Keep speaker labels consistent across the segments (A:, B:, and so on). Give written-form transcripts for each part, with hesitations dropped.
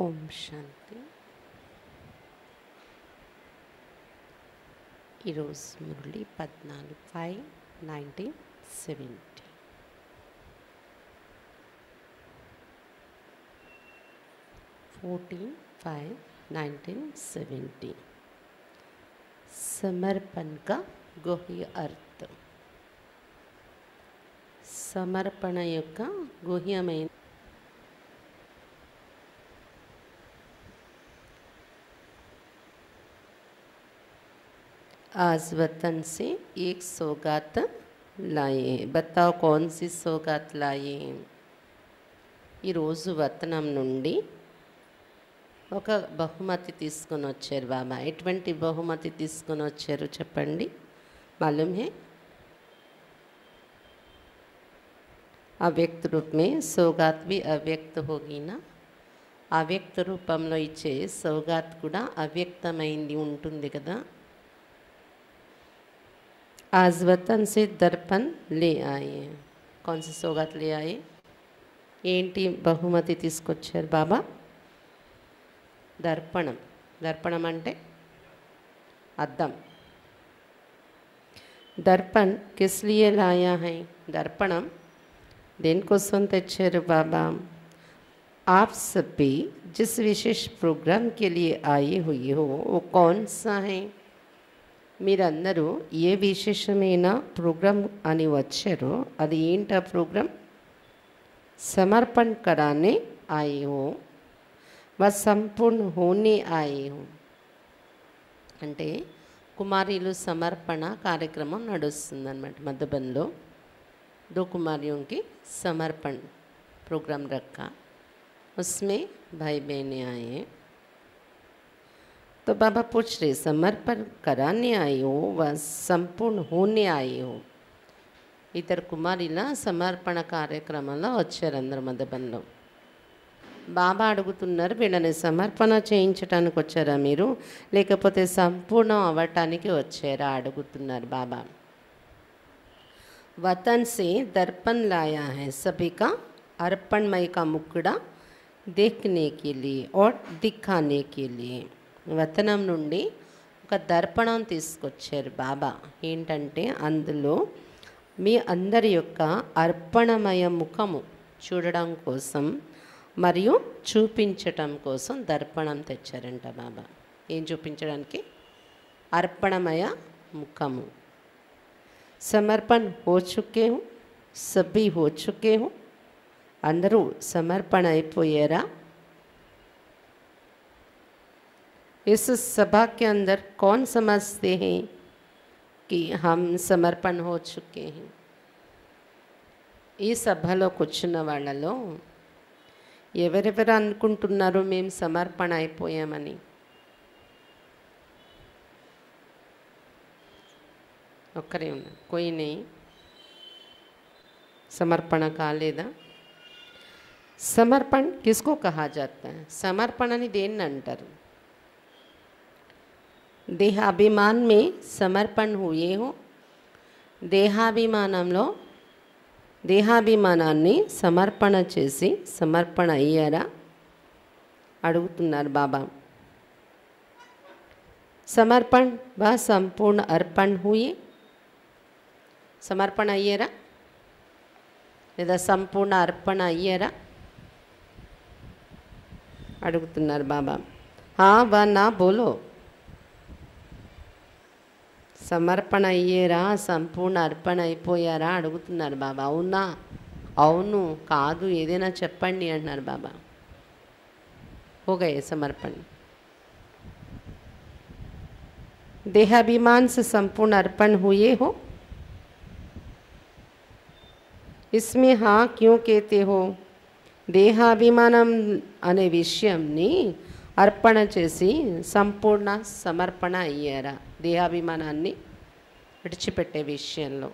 A: ఓం శాంతి. ఈరోజు మురళి 14/5/1970. समर्पण का गुह्य अर्थ. సమర్పణ యొక్క గుహ్యమైన आज वतन से एक सौगात लाए हैं. बताओ कौन सी सौगात लाए हैं. ఈరోజు వతనం నుండి ఒక బహుమతి తీసుకొని వచ్చారు బాబా. ఎటువంటి బహుమతి తీసుకొని వచ్చారు చెప్పండి. मालूम है. अव्यक्त रूप में सौगात भी अव्यक्त होगी ना. अव्यक्त రూపంలో ఇచ్చే సౌగాత్ కూడా అవ్యక్తమైంది ఉంటుంది కదా. आज वतन से दर्पण ले आए. कौन सी सौगात ले आए. ఏంటి బహుమతి తీసుకొచ్చారు బాబా. దర్పణం. దర్పణం అంటే అద్దం. दर्पण किस लिए लाया है. दर्पणం దేనికోసం తెచ్చారు బాబా. आप सभी जिस विशेष प्रोग्राम के लिए आए हुए हो वो कौन सा है. మీరందరూ ఏ విశేషమైన ప్రోగ్రాం అని వచ్చారో అది ఏంటి. ఆ ప్రోగ్రాం समर्पण कराने आए हो व संपूर्ण होने आए हो. అంటే కుమారీలు సమర్పణ కార్యక్రమం నడుస్తుందన్నమాట మధుబన్లో. दो कुमारियों की समर्पण प्रोग्राम रखा. उसमें भाई बहनें आए. तो बाबा पूछ रहे समर्पण कराने आए हो व संपूर्ण होने आए हो. ఇద్దరు కుమారిల సమర్పణ కార్యక్రమంలో వచ్చారు అందరు మధుబన్లో. బాబా అడుగుతున్నారు వీళ్ళని సమర్పణ చేయించడానికి వచ్చారా మీరు లేకపోతే సంపూర్ణం అవ్వటానికి వచ్చారా అడుగుతున్నారు బాబా. वतन से दर्पण लाया है सभी का अर्पणमय का मुखड़ा देखने के लिए और दिखाने के लिए. వతనం నుండి ఒక దర్పణం తీసుకొచ్చారు బాబా. ఏంటంటే అందులో మీ అందరి యొక్క అర్పణమయ ముఖము చూడడం కోసం మరియు చూపించటం కోసం దర్పణం తెచ్చారంట బాబా. ఏం చూపించడానికి. అర్పణమయ ముఖము. समर्पण हो चुके हूँ सभी हो चुके हूँ. అందరూ సమర్పణ అయిపోయారా. इस सभा के अंदर कौन समझते हैं कि हम समर्पण हो चुके हैं. ఈ సభలో కూర్చున్న వాళ్ళలో ఎవరెవరు అనుకుంటున్నారు మేము సమర్పణ అయిపోయామని. ఒక్కరే ఉన్నారు. కోయిని సమర్పణ కాలేదా. సమర్పణ కిస్కో కహా జాతా హై. సమర్పణని దేన్ని అంటారు. దేహాభిమాన్ మే సమర్పణ హుయే హో. దేహాభిమానంలో దేహాభిమానాన్ని సమర్పణ చేసి సమర్పణ అయ్యారా అడుగుతున్నారు బాబా. సమర్పణ బా సంపూర్ణ అర్పణ హుయే. సమర్పణ అయ్యారా లేదా సంపూర్ణ అర్పణ అయ్యారా అడుగుతున్నారు బాబా. హా వా నా బోలో. సమర్పణ అయ్యారా సంపూర్ణ అర్పణ అయిపోయారా అడుగుతున్నారు బాబా. అవునా అవును కాదు ఏదైనా చెప్పండి అంటున్నారు బాబా. హోగయే సమర్పణ. देहाभिमान से संपूर्ण अर्पण हुए हो. इसमें हाँ क्यों कहते हो. దేహాభిమానం అనే విషయంని అర్పణ చేసి సంపూర్ణ సమర్పణ అయ్యారా. దేహాభిమానాన్ని విడిచిపెట్టే విషయంలో.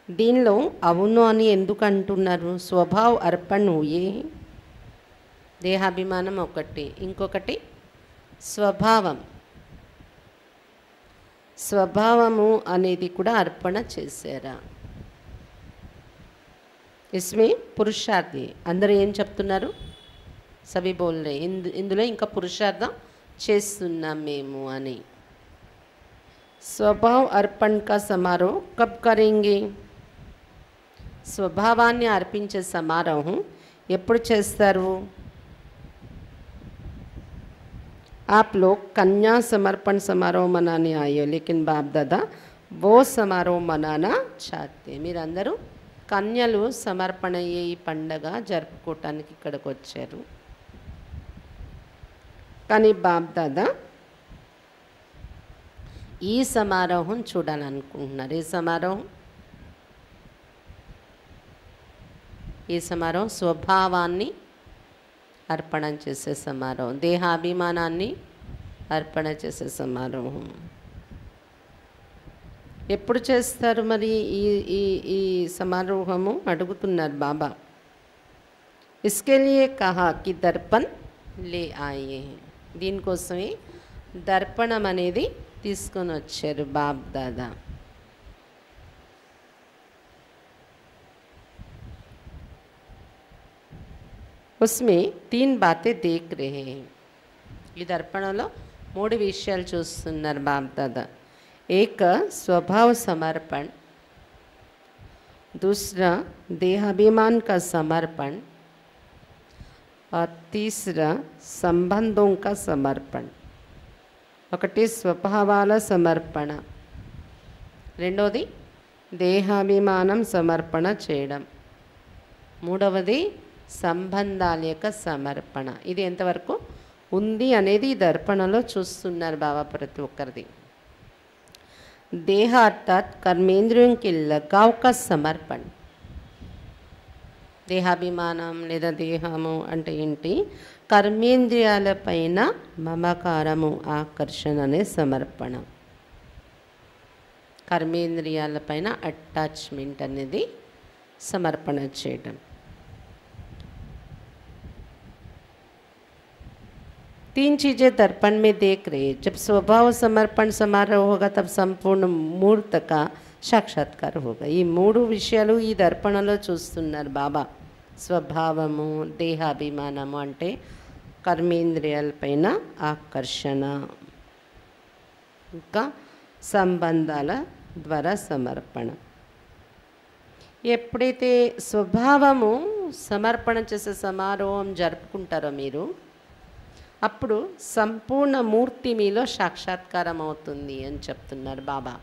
A: దీనిలో అవును అని ఎందుకు అంటున్నారు. స్వభావ్ అర్పణ హుయే. దేహాభిమానం ఒకటి ఇంకొకటి స్వభావం. స్వభావము అనేది కూడా అర్పణ చేశారా. इसमें पुरुषार्थी अंदर ఏం చెప్తున్నారు सभी बोल रहे ఇందులో ఇంకా పురుషార్థం చేస్తున్నాం మేము అని. स्वभाव अर्पण का समारोह कब करेंगे? స్వభావాన్ని అర్పించే సమారోహం ఎప్పుడు చేస్తారు? आप लोग कन्या समर्पण समारोह मनाने आए हो, लेकिन बाप दादा वो समारोह मनाना चाहते. మీరందరూ కన్యలు సమర్పణ అయ్యే ఈ పండగ జరుపుకోవటానికి ఇక్కడికి వచ్చారు. కానీ బాప్ దాదా ఈ సమారోహం చూడాలనుకుంటున్నారు. ఈ సమారోహం స్వభావాన్ని అర్పణ చేసే సమారోహం, దేహాభిమానాన్ని అర్పణ చేసే సమారోహం. ఎప్పుడు చేస్తారు మరి ఈ ఈ ఈ సమారోహము అడుగుతున్నారు బాబా. ఇస్కే లియే కహా కి దర్పణ్ లే ఆయే. దీనికోసమే దర్పణం అనేది తీసుకొని వచ్చారు బాప్ దాదా. उसमें 3 बातें देख रहे हैं. ఈ దర్పణలో 3 విషయాలు చూస్తున్నారు బాప్ దాదా. एक स्वभाव समर्पण, दूसरा देहाभिमान का समर्पण और तीसरा संबंधों का समर्पण. ఒకటి స్వభావాల సమర్పణ, రెండవది దేహాభిమానం సమర్పణ చేయడం, మూడవది సంబంధాల యొక్క సమర్పణ. ఇది ఎంతవరకు ఉంది అనేది ఈ దర్పణలో చూస్తున్నారు బాబా ప్రతి ఒక్కరిది. देह अर्थात कर्मेंद्रियों के लगाव का समर्पण. దేహాభిమానం లేదా దేహము అంటే ఏంటి? కర్మేంద్రియాలపైన మమకారము, ఆకర్షణ అనే సమర్పణ. కర్మేంద్రియాలపైన అటాచ్మెంట్ అనేది సమర్పణ చేయడం. 3 चीज़ें दर्पण में देख रहे हैं. जब स्वभाव समर्पण समारोह होगा तब संपूर्ण मूर्त का साक्षात्कार होगा. ఈ 3 విషయాలు ఈ దర్పణలో చూస్తున్నారు బాబా. స్వభావము, దేహాభిమానము అంటే కర్మేంద్రియాలపైన ఆకర్షణ, ఇంకా సంబంధాల ద్వారా సమర్పణ. ఎప్పుడైతే స్వభావము సమర్పణ చేసే సమారోహం జరుపుకుంటారో మీరు, అప్పుడు సంపూర్ణ మూర్తి మీలో సాక్షాత్కారం అవుతుంది అని చెప్తున్నారు బాబా.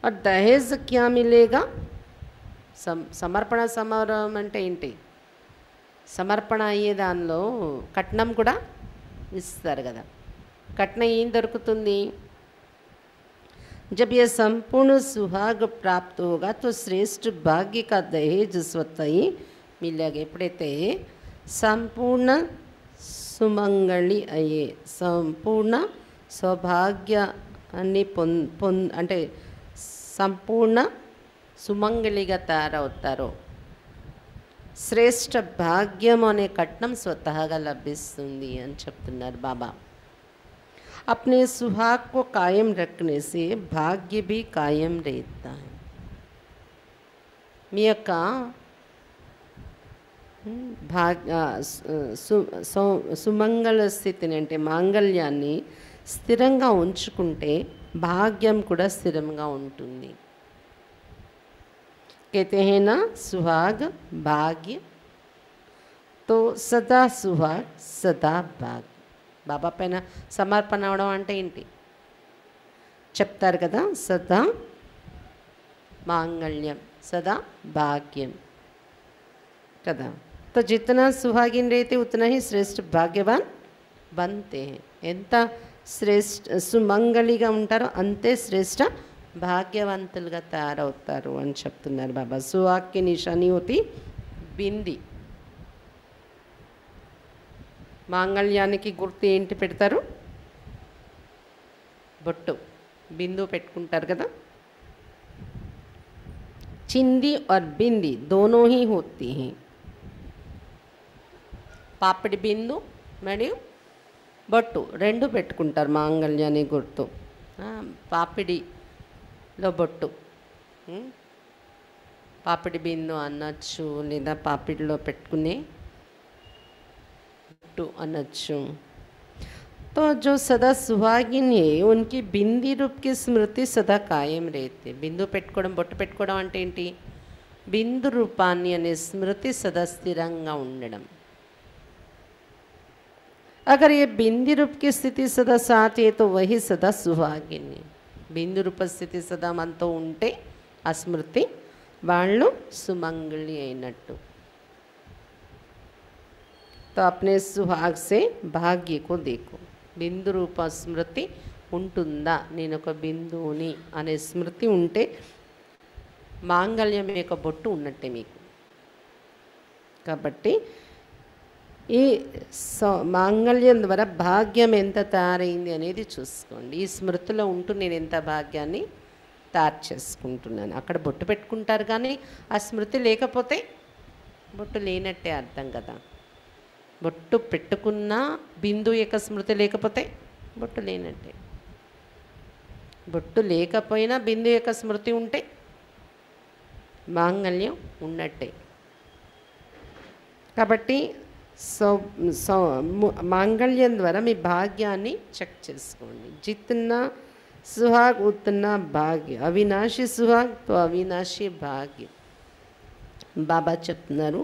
A: और दहेज क्या मिलेगा? సమర్పణ సమారోహం అంటే ఏంటి? సమర్పణ అయ్యే దానిలో కట్నం కూడా ఇస్తారు కదా. కట్నం ఏం దొరుకుతుంది? जब यह संपूर्ण सुहाग प्राप्त होगा तो श्रेष्ठ भाग्य का दहेज स्वतः ही मिलेगा. ఎప్పుడైతే సంపూర్ణ సుమంగళి అయ్యే, సంపూర్ణ సౌభాగ్యాన్ని అంటే సంపూర్ణ సుమంగళిగా తయారవుతారో శ్రేష్ఠ భాగ్యం అనే కట్నం స్వతహాగా లభిస్తుంది అని చెప్తున్నారు బాబా. अपने सुहाग को कायम रखने से भाग्य भी कायम रहता है. మీ యొక్క సుమంగళ స్థితిని అంటే మాంగళ్యాన్ని స్థిరంగా ఉంచుకుంటే భాగ్యం కూడా స్థిరంగా ఉంటుంది. कहते हैं ना सुहाग भाग्य, तो सदा सुहाग सदा भाग्य. బాబా పైన సమర్పణ అవడం అంటే ఏంటి చెప్తారు కదా. సదా మాంగళ్యం, సదా భాగ్యం కదా. तो जितना सुहागिन रहते उतना ही श्रेष्ठ भाग्यवान बनते हैं. ఎంత శ్రేష్ఠ సుమంగళిగా ఉంటారో అంతే శ్రేష్ఠ భాగ్యవంతులుగా తయారవుతారు అని చెప్తున్నారు బాబా. సుహాగ్కి నిశాని హోతి బింది. మాంగళ్యానికి గుర్తు ఏంటి పెడతారు? బొట్టు, బిందు పెట్టుకుంటారు కదా. चिंदी और बिंदी दोनों ही होती हैं. పాపిడి బిందు మరియు బొట్టు రెండు పెట్టుకుంటారు మాంగళ్యాన్ని గుర్తు. పాపిడిలో బొట్టు, పాపిడి బిందు అనొచ్చు, లేదా పాపిడిలో పెట్టుకునే బొట్టు అనొచ్చు. तो जो सदा सुहागिन है उनकी बिंदी रूप की स्मृति सदा कायम रहती. బిందు పెట్టుకోవడం బొట్టు పెట్టుకోవడం అంటే ఏంటి? బిందు రూపాన్ని అనే స్మృతి సదా స్థిరంగా ఉండడం. अगर ये बिंदी रूप की स्थिति सदा साथ है तो वही सदा सुहागिन है. బిందు రూప స్థితి సదా మనతో ఉంటే ఆ స్మృతి వాళ్ళు సుమంగళి అయినట్టు. तो अपने सुहाग से भाग्य को देखो. బిందు రూప స్మృతి ఉంటుందా, నేను ఒక బిందువుని అనే స్మృతి ఉంటే మాంగళ్యం యొక్క బొట్టు ఉన్నట్టే మీకు. కాబట్టి ఈ మాంగళ్యం ద్వారా భాగ్యం ఎంత తయారైంది అనేది చూసుకోండి. ఈ స్మృతిలో ఉంటూ నేను ఎంత భాగ్యాన్ని తయారు చేసుకుంటున్నాను. అక్కడ బొట్టు పెట్టుకుంటారు కానీ ఆ స్మృతి లేకపోతే బొట్టు లేనట్టే అర్థం కదా. బొట్టు పెట్టుకున్న బిందు యొక్క స్మృతి లేకపోతే బొట్టు లేనట్టే. బొట్టు లేకపోయినా బిందు యొక్క స్మృతి ఉంటే మాంగళ్యం ఉన్నట్టే. కాబట్టి మాంగళ్యం ద్వారా మీ భాగ్యాన్ని చెక్ చేసుకోండి. జిత్నా సుహాగ్ ఉత్నా భాగ్య, అవినాశి సుహాగ్ తో అవినాశి భాగ్యం. బాబా చెప్తున్నారు,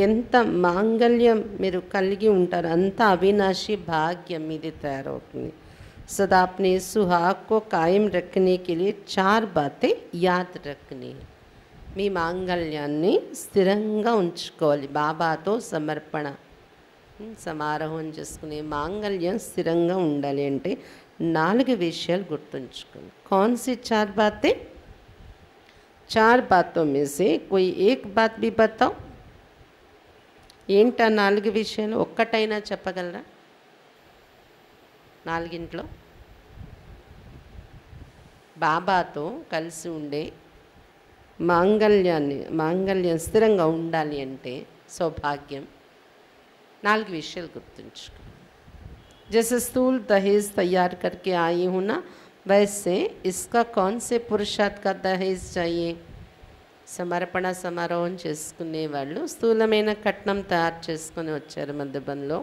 A: ఎంత మాంగళ్యం మీరు కలిగి ఉంటారు అంత అవినాశి భాగ్యం మీది తయారవుతుంది. सदा अपने सुहाग को कायम रखने के लिए 4 बातें याद रखनी है. మీ మాంగళ్యాన్ని స్థిరంగా ఉంచుకోవాలి. బాబాతో సమర్పణ సమారోహం చేసుకునే మాంగళ్యం స్థిరంగా ఉండాలి అంటే 4 విషయాలు గుర్తుంచుకోండి. कौन सी 4 बातें? 4 बातों में से कोई एक बात भी बताओ. ఏంటా 4 విషయాలు? ఒక్కటైనా చెప్పగలరా? 4 బాబాతో కలిసి ఉండే మాంగళ్యం స్థిరంగా ఉండాలి అంటే సౌభాగ్యం 4 విషయాలు గుర్తుంచుకో. जैसे स्थूल दहेज तैयार करके आई हूँ ना, वैसे इसका कौन से पुरुषार्थ का दहेज चाहिए? సమర్పణ సమారోహం చేసుకునే వాళ్ళు స్థూలమైన కట్నం తయారు చేసుకొని వచ్చారు మధుబన్లో.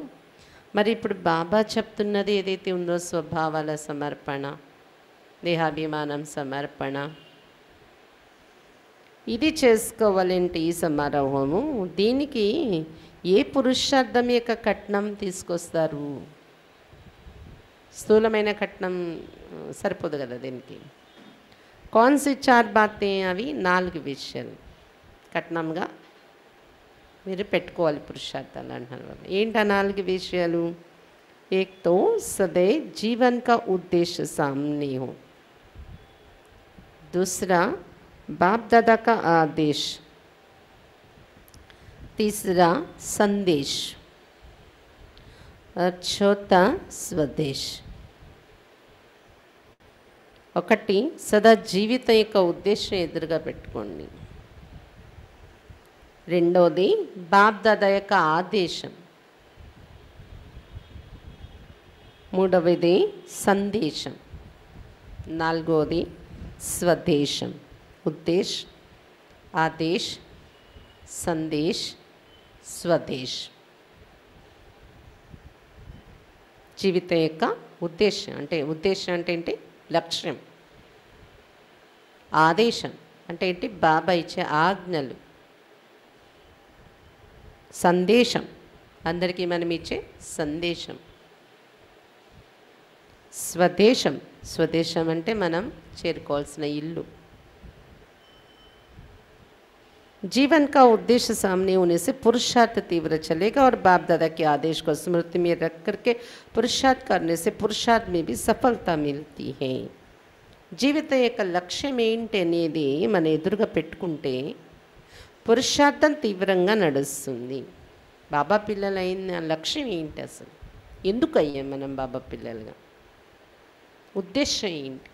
A: మరి ఇప్పుడు బాబా చెప్తున్నది ఏదైతే ఉందో స్వభావాల సమర్పణ, దేహాభిమానం సమర్పణ, ఇది చేసుకోవాలంటే ఈ సమారోహము దీనికి ఏ పురుషార్థం యొక్క కట్నం తీసుకొస్తారు? స్థూలమైన కట్నం సరిపోదు కదా దీనికి. कौन सी 4 बातें? అవి 4 విషయాలు కట్నంగా మీరు పెట్టుకోవాలి పురుషార్థాలు అంటున్నారు. ఏంటా 4 విషయాలు? एक तो सदैव जीवन का उद्देश्य सामने हो. दूसरा बाप दादा का आदेश. तीसरा संदेश और चौथा स्वदेश. ఒకటి సదా జీవితం యొక్క ఉద్దేశం ఎదురుగా పెట్టుకోండి. రెండవది బాప్ దాదా యొక్క ఆదేశం. మూడవది సందేశం. నాలుగవది స్వదేశం. ఉద్దేశ్, ఆదేశ్, సందేశ్, స్వదేశ్. జీవితం యొక్క ఉద్దేశం అంటే ఏంటి? లక్ష్యం. ఆదేశం అంటే ఏంటి? బాబా ఇచ్చే ఆజ్ఞలు. సందేశం అందరికీ మనం ఇచ్చే సందేశం. స్వదేశం అంటే మనం చేరుకోవాల్సిన ఇల్లు. जीवन का उद्देश्य सामने होने से पुरुषार्थ तीव्र चलेगा और बाप दादा के आदेश को स्मृति में रख करके पुरुषार्थ करने से पुरुषार्थ में भी सफलता मिलती है. జీవితం యొక్క లక్ష్యం ఏంటి అనేది మన ఎదురుగా పెట్టుకుంటే పురుషార్థం తీవ్రంగా నడుస్తుంది. బాబా పిల్లలైన లక్ష్యం ఏంటి? అసలు ఎందుకు అయ్యాం మనం బాబా పిల్లలుగా? ఉద్దేశం ఏంటి?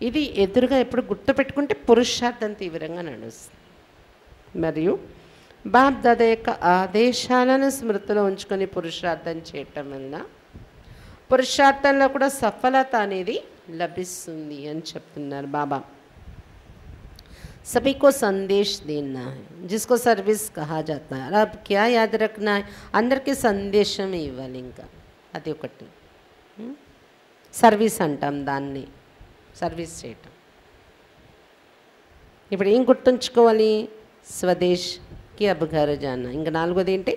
A: ఇది ఎదురుగా ఎప్పుడు గుర్తుపెట్టుకుంటే పురుషార్థం తీవ్రంగా నడుస్తుంది. మరియు బాప్ దాదా యొక్క ఆదేశాలను స్మృతిలో ఉంచుకొని పురుషార్థం చేయటం వల్ల పురుషార్థంలో కూడా సఫలత అనేది లభిస్తుంది అని చెప్తున్నారు బాబా. सभी को संदेश देना है, जिसको सर्विस कहा जाता है. अब क्या याद रखना है, అందరికీ సందేశం ఇవ్వాలి. ఇంకా అది ఒకటి సర్వీస్ అంటాం దాన్ని, సర్వీస్ చేయటం. ఇప్పుడు ఏం గుర్తుంచుకోవాలి, స్వదేశ్కి అబ్ ఘర్ జానా. ఇంకా నాలుగోది ఏంటి,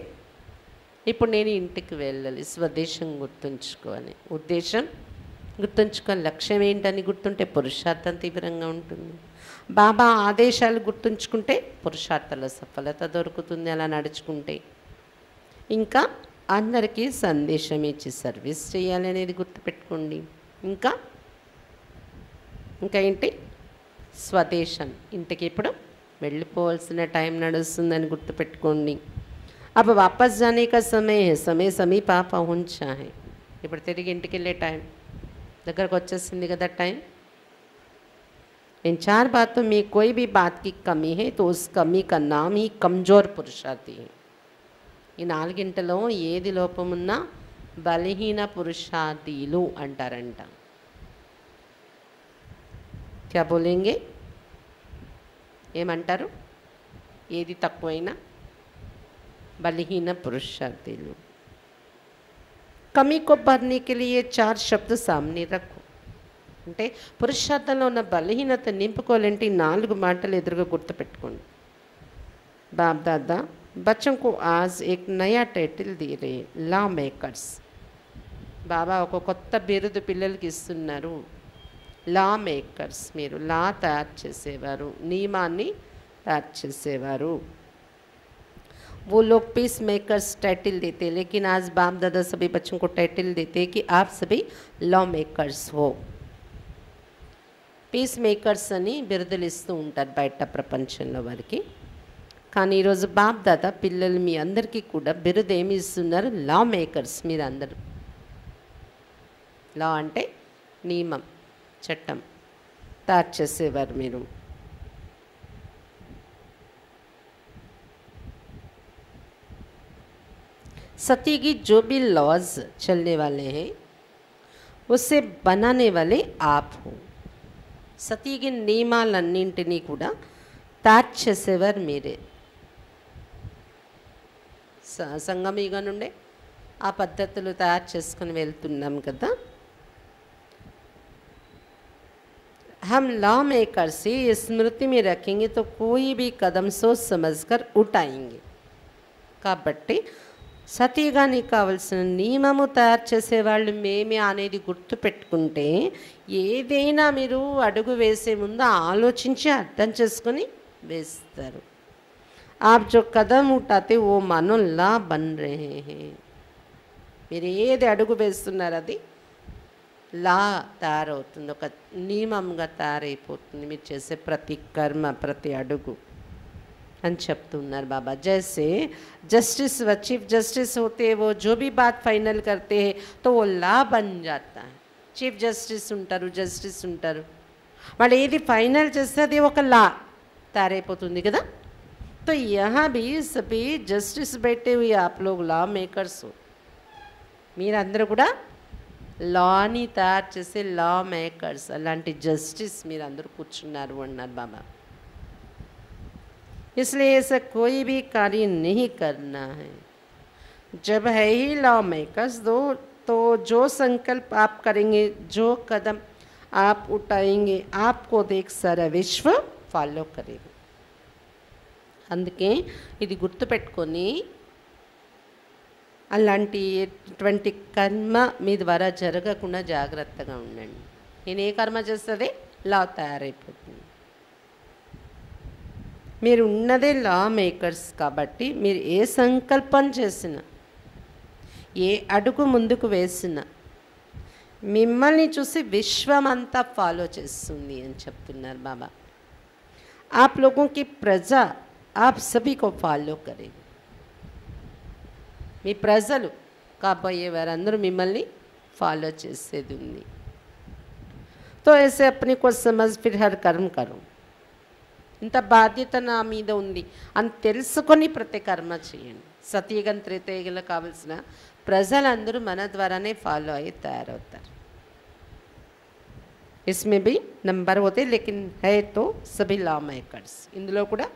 A: ఇప్పుడు నేను ఇంటికి వెళ్ళాలి, స్వదేశం గుర్తుంచుకోవాలి. ఉద్దేశం గుర్తుంచుకోవాలి, లక్ష్యం ఏంటని గుర్తుంటే పురుషార్థం తీవ్రంగా ఉంటుంది. బాబా ఆదేశాలు గుర్తుంచుకుంటే పురుషార్థంలో సఫలత దొరుకుతుంది. అలా నడుచుకుంటే ఇంకా అందరికీ సందేశం ఇచ్చి సర్వీస్ చేయాలి అనేది గుర్తుపెట్టుకోండి. ఇంకా ఇంకా ఏంటి, స్వదేశం, ఇంటికి ఇప్పుడు వెళ్ళిపోవాల్సిన టైం నడుస్తుందని గుర్తుపెట్టుకోండి. अब वापस जाने का समय है, समय समीप आ पहुँचा है. ఇప్పుడు తిరిగి ఇంటికి వెళ్ళే టైం దగ్గరకు వచ్చేసింది కదా టైం. इन 4 बातों में कोई भी बात की कमी है तो उस कमी का नाम ही कमज़ोर पुरुषार्थी है. ఈ నాలుగింటిలో ఏది లోపమున్నా బలహీన పురుషార్థీలు అంటారంట. क्या बोलेंगे, ఏమంటారు, ఏది తక్కువైనా बलहीन पुरुषार्थीलु. कमी को भरने के लिए 4 शब्द सामने रखो. అంటే పురుషార్థంలో ఉన్న బలహీనత నింపుకోవాలంటే 4 మాటలు ఎదురుగా గుర్తుపెట్టుకోండి. बाप दादा बच्चों को आज एक नया टाइटल दे रहे, లా మేకర్స్. బాబా ఒక కొత్త బిరుదు పిల్లలకి ఇస్తున్నారు, లా మేకర్స్. మీరు లా తయారు చేసేవారు, నియమాన్ని తయారు చేసేవారు. वो लोग पीस मेकर्स टाइटल देते, लेकिन आज बाप दादा सभी बच्चों को टाइटल देते कि आप सभी लॉ मेकर्स हो. పీస్ మేకర్స్ అని బిరుదులు ఇస్తూ ఉంటారు బయట ప్రపంచంలో వారికి. కానీ ఈరోజు బాప్ దాదా పిల్లలు మీ అందరికీ కూడా బిరుదు ఏమి ఇస్తున్నారు, లా మేకర్స్. మీరు అందరూ లా అంటే నియమం, చట్టం తయారు చేసేవారు మీరు. सती की जो भी लॉज चलने वाले हैं उसे बनाने वाले आप हो. సతీకి నియమాలన్నింటినీ కూడా తయారు చేసేవారు మీరే. సంగమయుగ నుండే ఆ పద్ధతులు తయారు చేసుకుని వెళ్తున్నాం కదా. हम लॉ मेकर से स्मृति में रखेंगे तो कोई भी कदम सोच समझकर उठाएंगे. కాబట్టి సతీగానికి కావలసిన నియమము తయారు చేసేవాళ్ళు మేమే అనేది గుర్తుపెట్టుకుంటే ఏదైనా మీరు అడుగు వేసే ముందు ఆలోచించి అర్థం చేసుకొని వేస్తారు. आप जो कदम उठाते वो मानो ला बन रहे हैं. మీరు ఏది అడుగు వేస్తున్నారు అది లా తయారవుతుంది, ఒక నియమంగా తయారైపోతుంది మీరు చేసే ప్రతి కర్మ, ప్రతి అడుగు అని చెప్తున్నారు బాబా. जैसे जस्टिस व चीफ जस्टिस होते हैं, वो जो भी बात फाइनल करते हैं तो वो లా बन जाता है. చీఫ్ జస్టిస్ ఉంటారు, జస్టిస్ ఉంటారు, వాళ్ళు ఏది ఫైనల్ చేస్తే అది ఒక లా తయారైపోతుంది కదా. तो यहाँ भी सभी जस्टिस बैठे हुए आप लोग లా మేకర్స్. మీరందరూ కూడా లాని తయారు చేసే లా మేకర్స్, అలాంటి జస్టిస్ మీరందరూ కూర్చున్నారు అన్నారు బాబా. इसलिए ऐसा कोई भी कार्य नहीं करना है. जब है ही लॉ मेकर्स दो तो जो संकल्प आप करेंगे, जो कदम आप उठाएंगे, आपको देख सारा विश्व फॉलो करेगा. అందుకే ఇది గుర్తుపెట్టుకొని అలాంటి కర్మ మీ ద్వారా జరగకుండా జాగ్రత్తగా ఉండండి. నేను ఏ కర్మ చేస్తే లా తయారైపోతుంది. మీరు ఉన్నదే లా మేకర్స్ కాబట్టి మీరు ఏ సంకల్పం చేసినా, ఏ అడుగు ముందుకు వేసినా మిమ్మల్ని చూసి విశ్వమంతా ఫాలో చేస్తుంది అని చెప్తున్నారు బాబా. आप लोगों की प्रजा आप सभी को फॉलो करेगी. మీ ప్రజలు కాబోయే వారందరూ మిమ్మల్ని ఫాలో చేసేది ఉంది. तो ऐसे अपने को समझ फिर हर कर्म करो. ఇంత బాధ్యత నా మీద ఉంది అని తెలుసుకొని ప్రతి కర్మ చేయండి. సతీయుగం త్రేతాయుగంలో కావలసిన ప్రజలందరూ మన ద్వారానే ఫాలో అయ్యి తయారవుతారు. इसमें भी నంబర్ होते लेकिन है तो सभी లా మేకర్స్ ఇందులో కూడా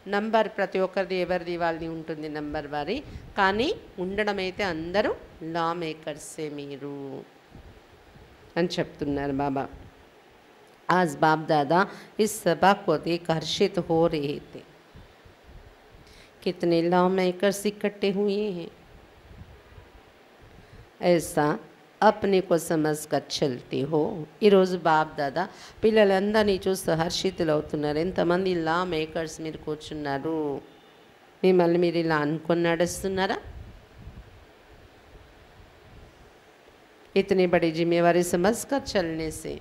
A: నంబర్ ప్రతి ఒక్కరిది ఎవరిది వాళ్ళది ఉంటుంది నంబర్ వారి కానీ ఉండడం అయితే అందరూ లా మేకర్సే మీరు అని చెప్తున్నారు బాబా आज बाप दादा इस सभा को देख हर्षित हो रहे थे कितने लॉ मेकर्स इकट्ठे हुए हैं ऐसा अपने को समझ कर चलते हो ఈరోజు బాప్ దాదా పిల్లలందరినీ చూస్తూ హర్షితులు అవుతున్నారు ఎంతమంది లా మేకర్స్ మీరు కూర్చున్నారు మిమ్మల్ని మీరు ఇలా అనుకొని నడుస్తున్నారా इतनी बड़ी जिम्मेवारी समझ कर चलने से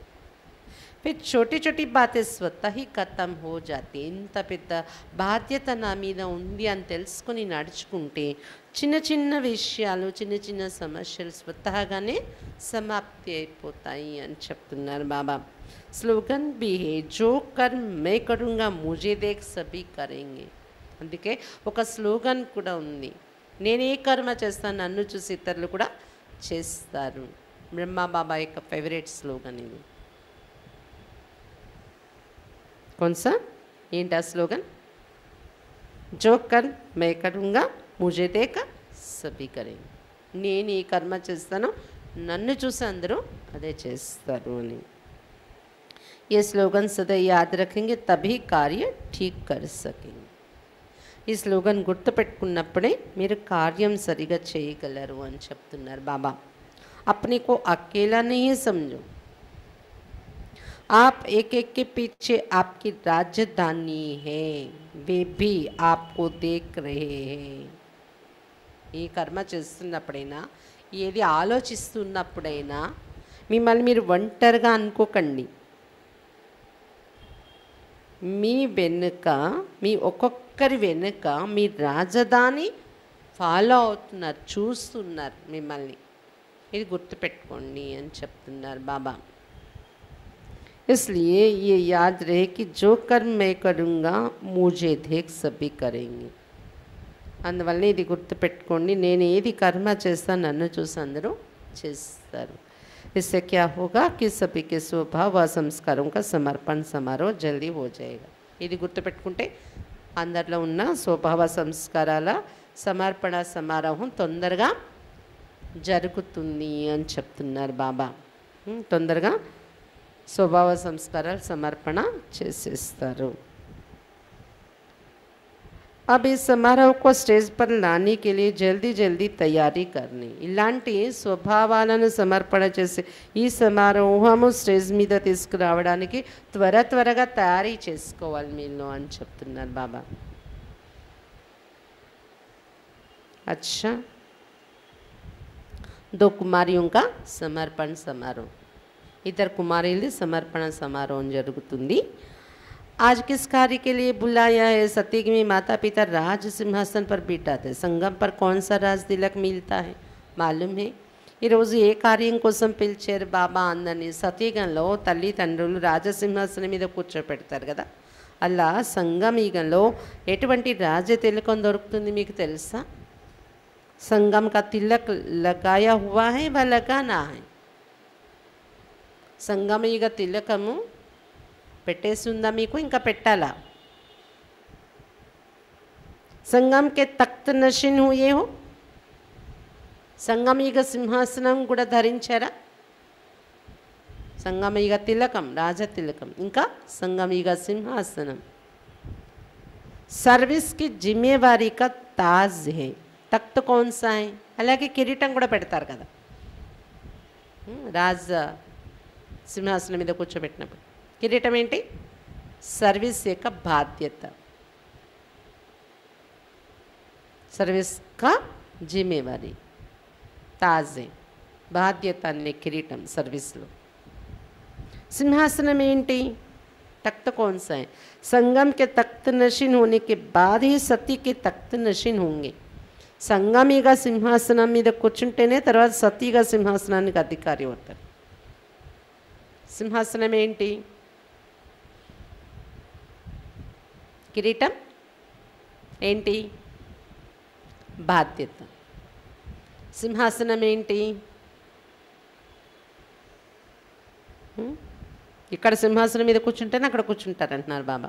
A: फिर छोटी छोटी बातें स्वतः ही खत्म हो जाती ఇంత పెద్ద బాధ్యత నా మీద ఉంది అని తెలుసుకొని నడుచుకుంటే చిన్న చిన్న విషయాలు చిన్న చిన్న సమస్యలు స్వతహాగానే సమాప్తి అయిపోతాయి అని చెప్తున్నారు బాబా స్లోగన్ भी है जो कर्म मैं करूँगा मुझे देख सभी करेंगे అందుకే ఒక స్లోగన్ కూడా ఉంది నేను ఏ కర్మ చేస్తాను నన్ను చూసి ఇతరులు కూడా చేస్తారు బ్రహ్మా బాబా యొక్క ఫేవరెట్ స్లోగన్ ఇది कौन सा ఏంటా స్లోగన్ जो कर्म मैं करूँगा मुझे देख सभी करेंगे నేను ఈ కర్మ చేస్తాను నన్ను చూసి అందరూ అదే చేస్తారు అని ये स्लोगन सदा याद रखेंगे तभी कार्य ठीक कर सकेंगे ఈ స్లోగన్ గుర్తుపెట్టుకున్నప్పుడే మీరు కార్యం సరిగా చేయగలరు అని చెప్తున్నారు బాబా अपने को अकेला नहीं समझो आप एक एक के पीछे आपकी राजधानी है वे भी आपको देख रहे हैं ఈ కర్మ చేస్తున్నప్పుడైనా ఏది ఆలోచిస్తున్నప్పుడైనా మిమ్మల్ని మీరు ఒంటరిగా అనుకోకండి మీ వెనుక మీ ఒక్కొక్కరి వెనుక మీ రాజధాని ఫాలో అవుతున్నారు చూస్తున్నారు మిమ్మల్ని ఇది గుర్తుపెట్టుకోండి అని చెప్తున్నారు బాబా इसलिए ये याद रहे कि जो कर्म मैं करूँगा मुझे देख सभी करेंगे అందువల్ల ఇది గుర్తుపెట్టుకోండి నేను ఏది కర్మ చేస్తాను నన్ను చూసి అందరూ చేస్తారు इससे क्या होगा कि सभी के स्वभाव व संस्कारों का समर्पण समारोह जल्दी हो जाएगा ఇది గుర్తుపెట్టుకుంటే అందరిలో ఉన్న స్వభావ సంస్కారాల సమర్పణ సమారోహం తొందరగా జరుగుతుంది అని చెప్తున్నారు బాబా తొందరగా స్వభావ సంస్కారాలు సమర్పణ చేసేస్తారు अब इस समारोह को स्टेज पर लाने के लिए जल्दी जल्दी तैयारी करनी ఇలాంటి స్వభావాలను సమర్పణ చేసి ఈ సమారోహము స్టేజ్ మీద తీసుకురావడానికి త్వరగా తయారీ చేసుకోవాలి మీరు అని చెప్తున్నారు బాబా अच्छा दो कुमारियों का समर्पण समारोह इधर कुमारी समर्पण समारोह जరుగుతుంది आज किस कार्य के लिए बुलाया है सत्युग में माता पिता राज सिंहासन पर बिठाते संगम पर कौन सा राज तिलक मिलता है मालूम है ఈరోజు ఏ కార్యం కోసం పిలిచారు బాబా అందరినీ సతీగంలో తల్లిదండ్రులు రాజసింహాసనం మీద కూర్చోపెడతారు కదా అలా సంగమీగంలో ఎటువంటి రాజ తిలకం దొరుకుతుంది మీకు తెలుసా संगम का तिलक लगाया हुआ है व लगाना है సంగమీగ తిలకము పెట్టేసి ఉందా మీకు ఇంకా పెట్టాలా संगम के तख्त नशीन हुए हो సంగమీగ సింహాసనం కూడా ధరించారా సంగమీగ తిలకం రాజ తిలకం ఇంకా సంగమీగ సింహాసనం सर्विस की जिम्मेवारी का ताज है तख्त कौन सा है అలాగే కిరీటం కూడా పెడతారు కదా రాజ సింహాసనం మీద కూర్చోబెట్టినప్పుడు కిరీటం ఏంటి సర్వీస్ యొక్క బాధ్యత సర్వీస్ కా జిమ్మేవారీ తాజే బాధ్యత అనే కిరీటం సర్వీస్లో सिंहासन ఏంటి तख्त कौन सा है संगम के तख्त नशीन होने के बाद ही सती के तख्त नशीन होंगे సంగమిగా సింహాసనం మీద కూర్చుంటేనే తర్వాత సతీగా సింహాసనానికి అధికారి అవుతారు సింహాసనం ఏంటి కిరీటం ఏంటి బాధ్యత సింహాసనం ఏంటి ఇక్కడ సింహాసనం మీద కూర్చుంటేనే అక్కడ కూర్చుంటారు అంటున్నారు బాబా.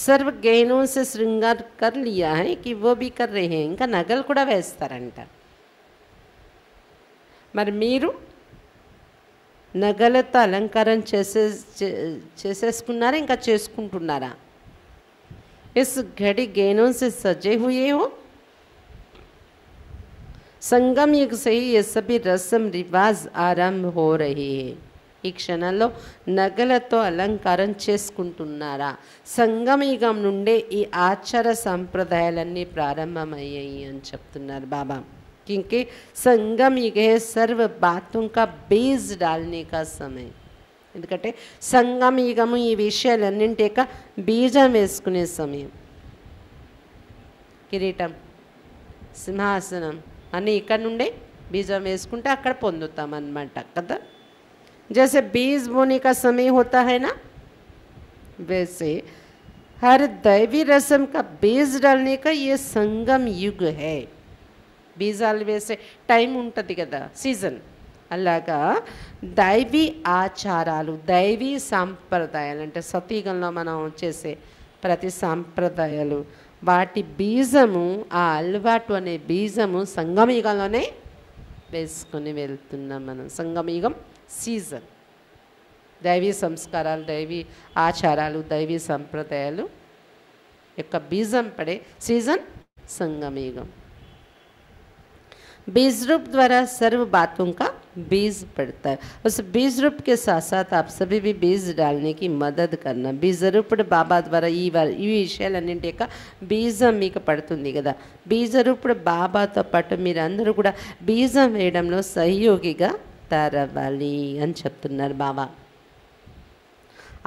A: సర్వ గహనోं से श्रृंगार कर लिया है कि वो भी कर रहे हैं. ఇంకా నగలు కూడా వేస్తారంట. మరి మీరు నగలతో అలంకారం చేసేసుకున్నారా, ఇంకా చేసుకుంటున్నారా? इस घड़ी गहनों से सजे हुए हो. संगम युग से ही ये सभी रस्म रिवाज आरंभ हो रही है. ఈ క్షణంలో నగలతో అలంకారం చేసుకుంటున్నారా? సంగమయుగం నుండే ఈ ఆచార సంప్రదాయాలన్నీ ప్రారంభమయ్యాయి అని చెప్తున్నారు బాబా. क्योंकि संगम युग है सर्व बातों का बीज डालने का समय. ఎందుకంటే సంగమ యుగము ఈ విషయాలన్నింటి యొక్క బీజం వేసుకునే సమయం. కిరీటం, సింహాసనం అన్నీ ఇక్కడ నుండే బీజం వేసుకుంటే అక్కడ పొందుతాం అన్నమాట కదా. जैसे बीज बोने का समय होता है ना, वैसे हर दैवी रस्म का बीज डालने का ये संगम युग है. బీజాలు వేసే టైం ఉంటుంది కదా, సీజన్. అలాగా దైవీ ఆచారాలు, దైవీ సాంప్రదాయాలు అంటే సతీగంలో మనం చేసే ప్రతి సాంప్రదాయాలు, వాటి బీజము, ఆ అలవాటు అనే బీజము సంగమయుగంలోనే వేసుకొని వెళ్తున్నాం మనం. సంగమయుగం సీజన్. దైవీ సంస్కారాలు, దైవీ ఆచారాలు, దైవీ సంప్రదాయాలు యొక్క బీజం పడే సీజన్ సంగమయుగం. बीज रूप द्वारा सर्व बातों का बीज पड़ता है. उस बीज रूप के साथ साथ आप सभी भी बीज डालने की मदद करना. बीज रूप बाबा द्वारा ఈ విషయాలన్నింటి యొక్క బీజం మీకు పడుతుంది కదా. బీజ రూపుడు బాబాతో పాటు మీరందరూ కూడా బీజం వేయడంలో సహయోగిగా తయారవ్వాలి అని చెప్తున్నారు బాబా.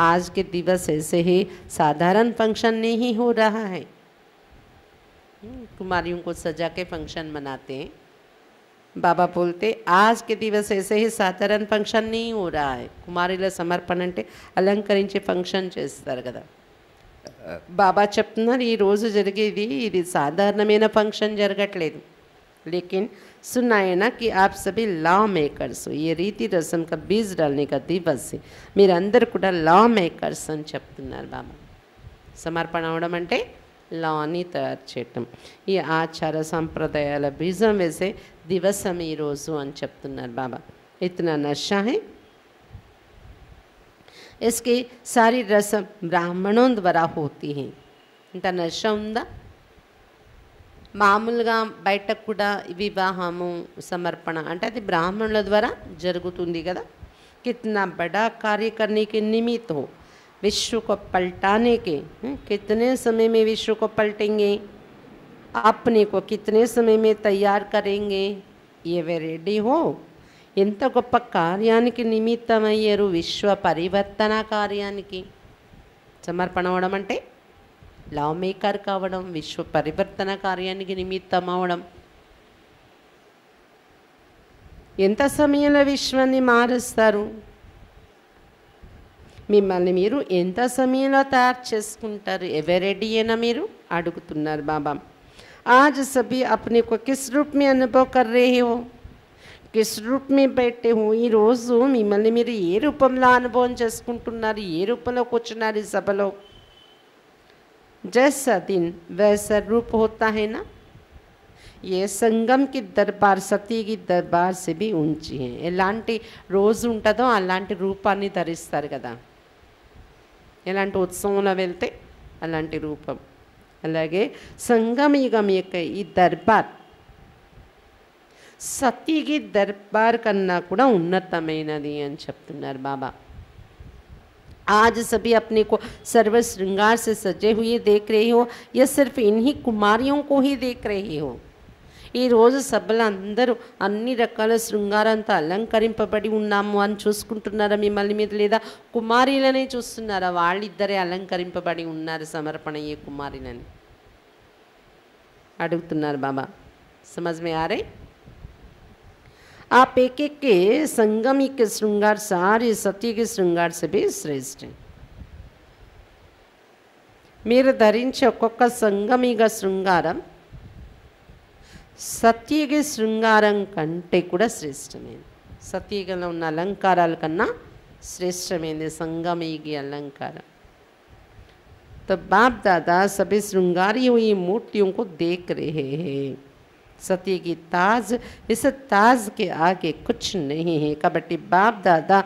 A: आज के दिवस ऐसे ही साधारण फंक्शन नहीं हो रहा है. कुमारियों को सजा के फंक्शन मनाते हैं. బాబా बोलते आज के दिवस ऐसे ही సాధారణ ఫంక్షన్ नहीं हो रहा है. కుమారుల సమర్పణ అంటే అలంకరించే ఫంక్షన్ చేస్తారు కదా. బాబా చెప్తున్నారు ఈ రోజు జరిగేది ఇది సాధారణమైన ఫంక్షన్ జరగట్లేదు. लेकिन सुना है ना कि आप सभी लॉ मेकर्स हो. ये रीति रस्म का बीज डालने का दिवस है. మీరందరూ కూడా లా మేకర్స్ అని చెప్తున్నారు బాబా. సమర్పణ అవడం అంటే లాని తయారు చేయటం. ఈ ఆచార సంప్రదాయాల బీజం వేసే దివసం ఈరోజు అని చెప్తున్నారు బాబా. ఇతనా నషా హై. इसकी सारी रस्म ब्राह्मणों द्वारा होती है. ఇంత నష ఉందా? మామూలుగా బయటకు కూడా వివాహము సమర్పణ అంటే అది బ్రాహ్మణుల ద్వారా జరుగుతుంది కదా. कितना बड़ा कार्य करने के निमित्त हो, विश्व को पलटाने के. कितने समय में विश्व को पलटेंगे, अपने को कितने समय में तैयार करेंगे, ये वे रेडी हो. ఎంత గొప్ప కార్యానికి నిమిత్తమయ్యారు, విశ్వ పరివర్తన కార్యానికి. సమర్పణ అవడం అంటే లా మేకర్ కావడం, విశ్వ పరివర్తన కార్యానికి నిమిత్తం అవడం. ఎంత సమయంలో విశ్వాన్ని మారుస్తారు? మిమ్మల్ని మీరు ఎంత సమయంలో తయారు చేసుకుంటారు? ఎవరు రెడీ అయినా మీరు అడుగుతున్నారు బాబా. आज सभी अपने को किस रूप में अनुभव कर रहे हो, किस रूप में बैठे हो? ఈ రోజు మిమ్మల్ని మీరు ఏ రూపంలో అనుభవం చేసుకుంటున్నారు, ఏ రూపంలో కూర్చున్నారు ఈ సభలో? जैसा दिन वैसा रूप होता है ना. ये संगम की दरबार सती की दरबार से भी ऊंची है. ఎలాంటి రోజు ఉంటుందో అలాంటి రూపాన్ని ధరిస్తారు కదా. ఎలాంటి ఉత్సవంలో వెళ్తే అలాంటి రూపం. అలాగే సంగమయుగం యొక్క ఈ దర్బార్ సతీకి దర్బార్ కన్నా కూడా ఉన్నతమైనది అని చెప్తున్నారు బాబా. आज सभी अपने को सर्व श्रृंगार से सजे हुए देख रहे हो, या सिर्फ इन्हीं कुमारियों को ही देख रहे हो? ఈ రోజు సభలో అందరూ అన్ని రకాల శృంగారంతో అలంకరింపబడి ఉన్నాము అని చూసుకుంటున్నారా మిమ్మల్ని మీరు, లేదా కుమారీలనే చూస్తున్నారా? వాళ్ళిద్దరే అలంకరింపబడి ఉన్నారు సమర్పణ ఏ కుమారిలని అడుగుతున్నారు బాబా. समझ में आ रहे? आप एक एक के संगमी के श्रृंगार सारे सत्य के श्रृंगार से भी श्रेष्ठ हैं. మీరు ధరించే ఒక్కొక్క సంగమిగా శృంగారం సత్యయుగ శృంగారం కంటే కూడా శ్రేష్టమైనది. సత్యయుగంలో ఉన్న అలంకారాల కన్నా శ్రేష్టమైనది సంగమయుగి అలంకారం. तो बाप दादा सभी श्रृंगारी हुई मूर्तियों को देख रहे हैं. सत्य की ताज, इस ताज के आगे कुछ नहीं है. కాబట్టి బాప్ దాదా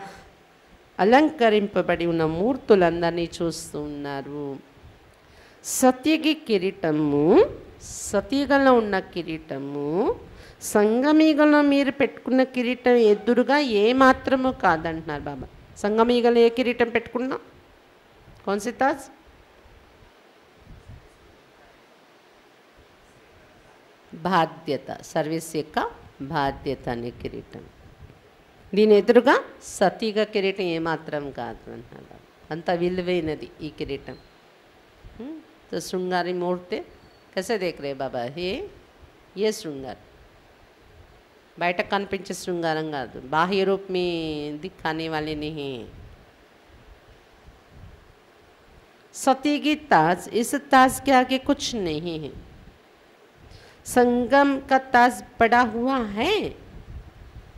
A: అలంకరింపబడి ఉన్న మూర్తులందరినీ చూస్తూ ఉన్నారు. సత్యకి కిరీటము, సతీగంలో ఉన్న కిరీటము సంగమీగంలో మీరు పెట్టుకున్న కిరీటం ఎదురుగా ఏమాత్రము కాదంటున్నారు బాబా. సంగమీగంలో ఏ కిరీటం పెట్టుకున్నా? కౌన్సి తాజ్? బాధ్యత, సర్వీస్ యొక్క బాధ్యత అనే కిరీటం. దీని ఎదురుగా సతీగ కిరీటం ఏమాత్రం కాదు అంటున్నారు. అంత విలువైనది ఈ కిరీటం. तो श्रृंगारी मूर्ति कैसे देख रहे बाबा? ये श्रृंगार బయట కనిపించే శృంగారం కాదు, బాహ్య రూప్ में दिखाने वाले नहीं. सती की ताज, इस ताज के आगे कुछ नहीं है. సంగం का ताज पड़ा हुआ है.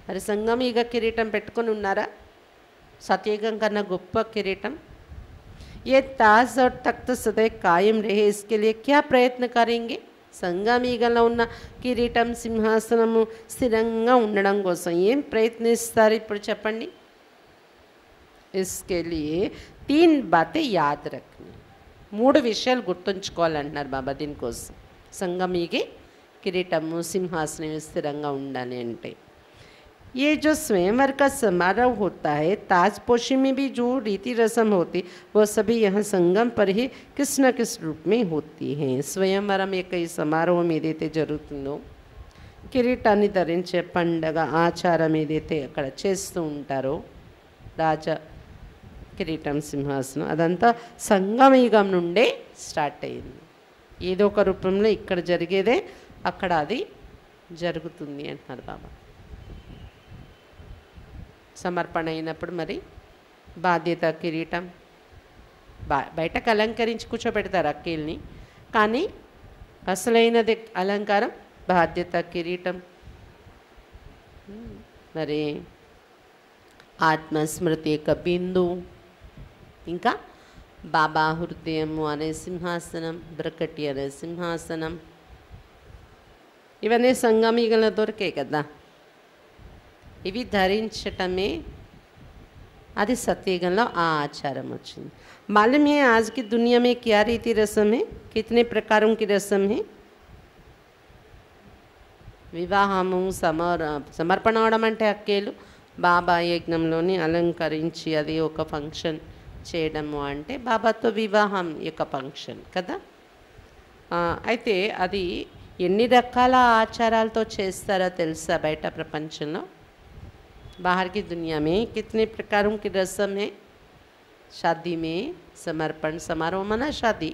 A: మరి సంగం ఈగ కిరీటం పెట్టుకొని ఉన్నారా? సత్యయుగం కన్నా గొప్ప కిరీటం. ये ताज और तख्त सदैव कायम रहे, इसके लिए क्या प्रयत्न करेंगे? సంగమీగంలో ఉన్న కిరీటం సింహాసనము స్థిరంగా ఉండడం కోసం ఏం ప్రయత్నిస్తారు ఇప్పుడు చెప్పండి? इसके लिए 3 बातें याद रखनी. 3 విషయాలు గుర్తుంచుకోవాలంటున్నారు బాబా దీనికోసం. సంగమీగే కిరీటము సింహాసనం స్థిరంగా ఉండాలి అంటే ये जो स्वयंवर का समारोह होता है, ताजपोशी में भी जो रीति रस्म होती वो सभी यहाँ संगम पर ही किस न किस रूप में होती हैं. స్వయంవరం యొక్క ఈ సమారోహం ఏదైతే జరుగుతుందో, కిరీటాన్ని ధరించే పండగ ఆచారం ఏదైతే అక్కడ చేస్తూ ఉంటారో, రాజ కిరీటం సింహాసనం, అదంతా సంగమయుగం నుండే స్టార్ట్ అయింది. ఏదో ఒక రూపంలో ఇక్కడ జరిగేదే అక్కడ అది జరుగుతుంది అంటున్నారు బాబా. సమర్పణ అయినప్పుడు మరి బాధ్యత కిరీటం బయటకు అలంకరించి కూర్చోబెడతారు అక్కిల్ని, కానీ అసలైనది అలంకారం బాధ్యత కిరీటం. మరి ఆత్మస్మృతి యొక్క బిందు, ఇంకా బాబా హృదయము అనే సింహాసనం, బ్రకటి అనే సింహాసనం, ఇవన్నీ సంగమీగంలో దొరికాయి కదా. ఇవి ధరించటమే అది సత్యయుగంలో ఆ ఆచారం వచ్చింది. मालूम है आज की दुनिया में क्या रीति रस्म है? कितने प्रकारों की रस्म है? వివాహము సమర్పణ అవడం అంటే అక్కేలు బాబా యజ్ఞంలోని అలంకరించి అది ఒక ఫంక్షన్ చేయడము అంటే బాబాతో వివాహం యొక్క ఫంక్షన్ కదా. అయితే అది ఎన్ని రకాల ఆచారాలతో చేస్తారో తెలుసా బయట ప్రపంచంలో? बाहर की दुनिया में कितने प्रकारों की रस्म है? शादी में समर्पण समारोह मना शादी,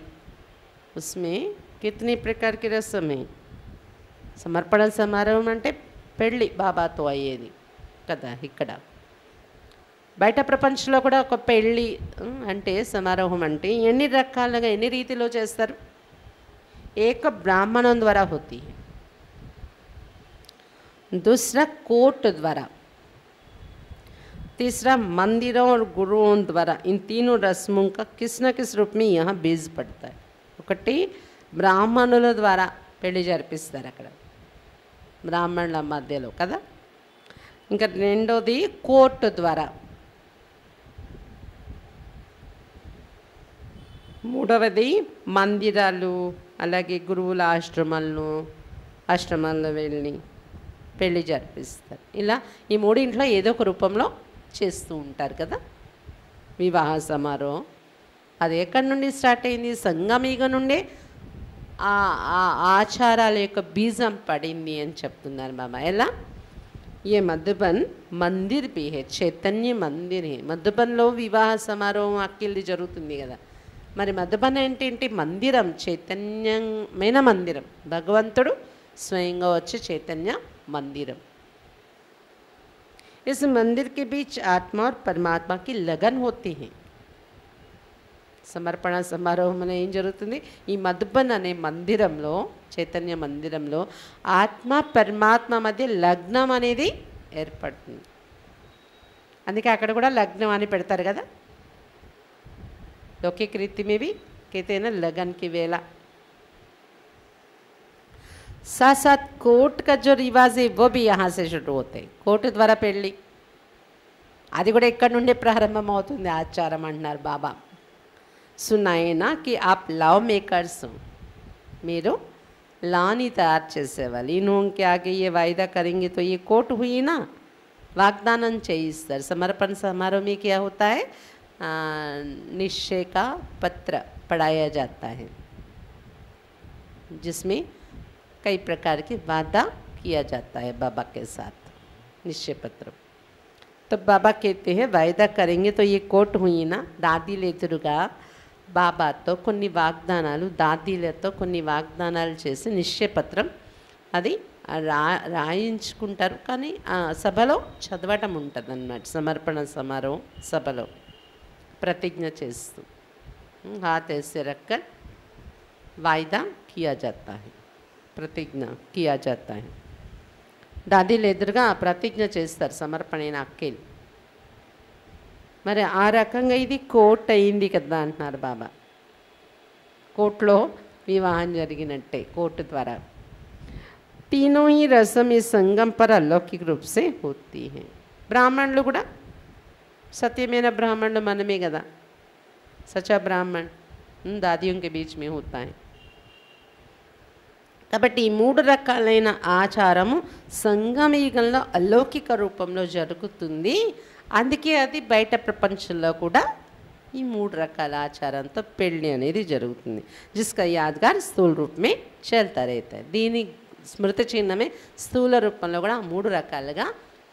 A: उसमें कितने प्रकार की रस्म है? సమర్పణ సమారోహం అంటే పెళ్ళి బాబాతో అయ్యేది కదా. ఇక్కడ బయట ప్రపంచంలో కూడా ఒక పెళ్ళి అంటే సమారోహం అంటే ఎన్ని రకాలుగా ఎన్ని రీతిలో చేస్తారు? ఏక బ్రాహ్మణం ద్వారా होती है, दूसरा कोर्ट द्वारा, तीसरा मंदिरों और गुरुओं द्वारा. इन तीनों रस्मों का किस न किस रूप में यहाँ बीज पड़ता है. ఒకటి బ్రాహ్మణుల ద్వారా పెళ్లి జరిపిస్తారు అక్కడ బ్రాహ్మణుల మధ్యలో కదా. ఇంకా రెండోది కోర్టు ద్వారా, మూడవది మందిరాలు, అలాగే గురువుల ఆశ్రమాల్లో వెళ్ళి పెళ్లి జరిపిస్తారు. ఇలా ఈ మూడింట్లో ఏదో ఒక రూపంలో చేస్తూ ఉంటారు కదా వివాహ సమారోహం. అది ఎక్కడి నుండి స్టార్ట్ అయింది? సంగమయుగం నుండే ఆ ఆచారాల యొక్క బీజం పడింది అని చెప్తున్నారు బాబా. ఎలా? ఏ మధుబన్ మందిర్ भी है, చైతన్య మందిర్ है. మధుబన్లో వివాహ సమారోహం అక్కిల్ది జరుగుతుంది కదా. మరి మధుబన్ ఏంటి? మందిరం, చైతన్యమైన మందిరం. భగవంతుడు స్వయంగా వచ్చే చైతన్య మందిరం. इस मंदिर के बीच आत्मा और परमात्मा की लगन होती है. సమర్పణ సమారోహం ఏం జరుగుతుంది? ఈ మధుబన్ అనే మందిరంలో, చైతన్య మందిరంలో ఆత్మ పరమాత్మ మధ్య లగ్నం అనేది ఏర్పడుతుంది. అందుకే అక్కడ కూడా లగ్నం అని పెడతారు కదా. लौकिक रीति में भी कहते हैं ना लगन की वेला. साथ साथ कोर्ट का जो रिवाज है वो भी यहाँ से शुरू होते हैं. कोर्ट द्वारा పెళ్ళి అది కూడా ఇక్కడ నుండి ప్రారంభం అవుతుంది ఆచారం అంటున్నారు బాబా. సునాయినా कि आप लव मेकर्स हो, మీరు लानी तैयार చేసేవాళ్ళు. इनके आगे ये वायदा करेंगे तो ये कोर्ट हुई ना, वाग्दान చేయిస్తారు. समर्पण समारोह में क्या होता है, निश्चय का पत्र पढ़ाया जाता है जिसमें कई प्रकार के वादा किया जाता है बाबा के साथ. निश्चय पत्र तो बाबा कहते हैं वायदा करेंगे तो ये कोर्ट हुई ना. दादीలు ఎదురుగా బాబాతో కొన్ని వాగ్దానాలు, దాదీలతో కొన్ని వాగ్దానాలు చేసి నిశ్చయపత్రం అది రాయించుకుంటారు. కానీ సభలో చదవటం ఉంటుంది అన్నమాట. సమర్పణ సమారోహం సభలో प्रतिज्ञा చేస్తూ हाथ ऐसे रखकर वायदा किया जाता है, प्रतिज्ञा किया जाता है. దాదీలు ఎదురుగా ప్రతిజ్ఞ చేస్తారు సమర్పణైన అక్కేలు. మరి ఆ రకంగా ఇది కోర్ట్ అయింది కదా అంటున్నారు బాబా. కోర్టులో వివాహం జరిగినట్టే కోర్టు ద్వారా. तीनों ही रस्म इस संगम पर अलौकिक रूप से होती हैं. బ్రాహ్మణులు కూడా सत्यमेन ब्राह्मण मनमे गदा, सच्चा ब्राह्मण दादियों के बीच में होता है. కాబట్టి ఈ మూడు రకాలైన ఆచారము సంగమయుగంలో అలౌకిక రూపంలో జరుగుతుంది. అందుకే అది బయట ప్రపంచంలో కూడా ఈ మూడు రకాల ఆచారంతో పెళ్ళి అనేది జరుగుతుంది. जिसका यादगार స్థూల రూप में चलता रहता है. దీని స్మృతి చిహ్నమే స్థూల రూపంలో కూడా మూడు రకాలుగా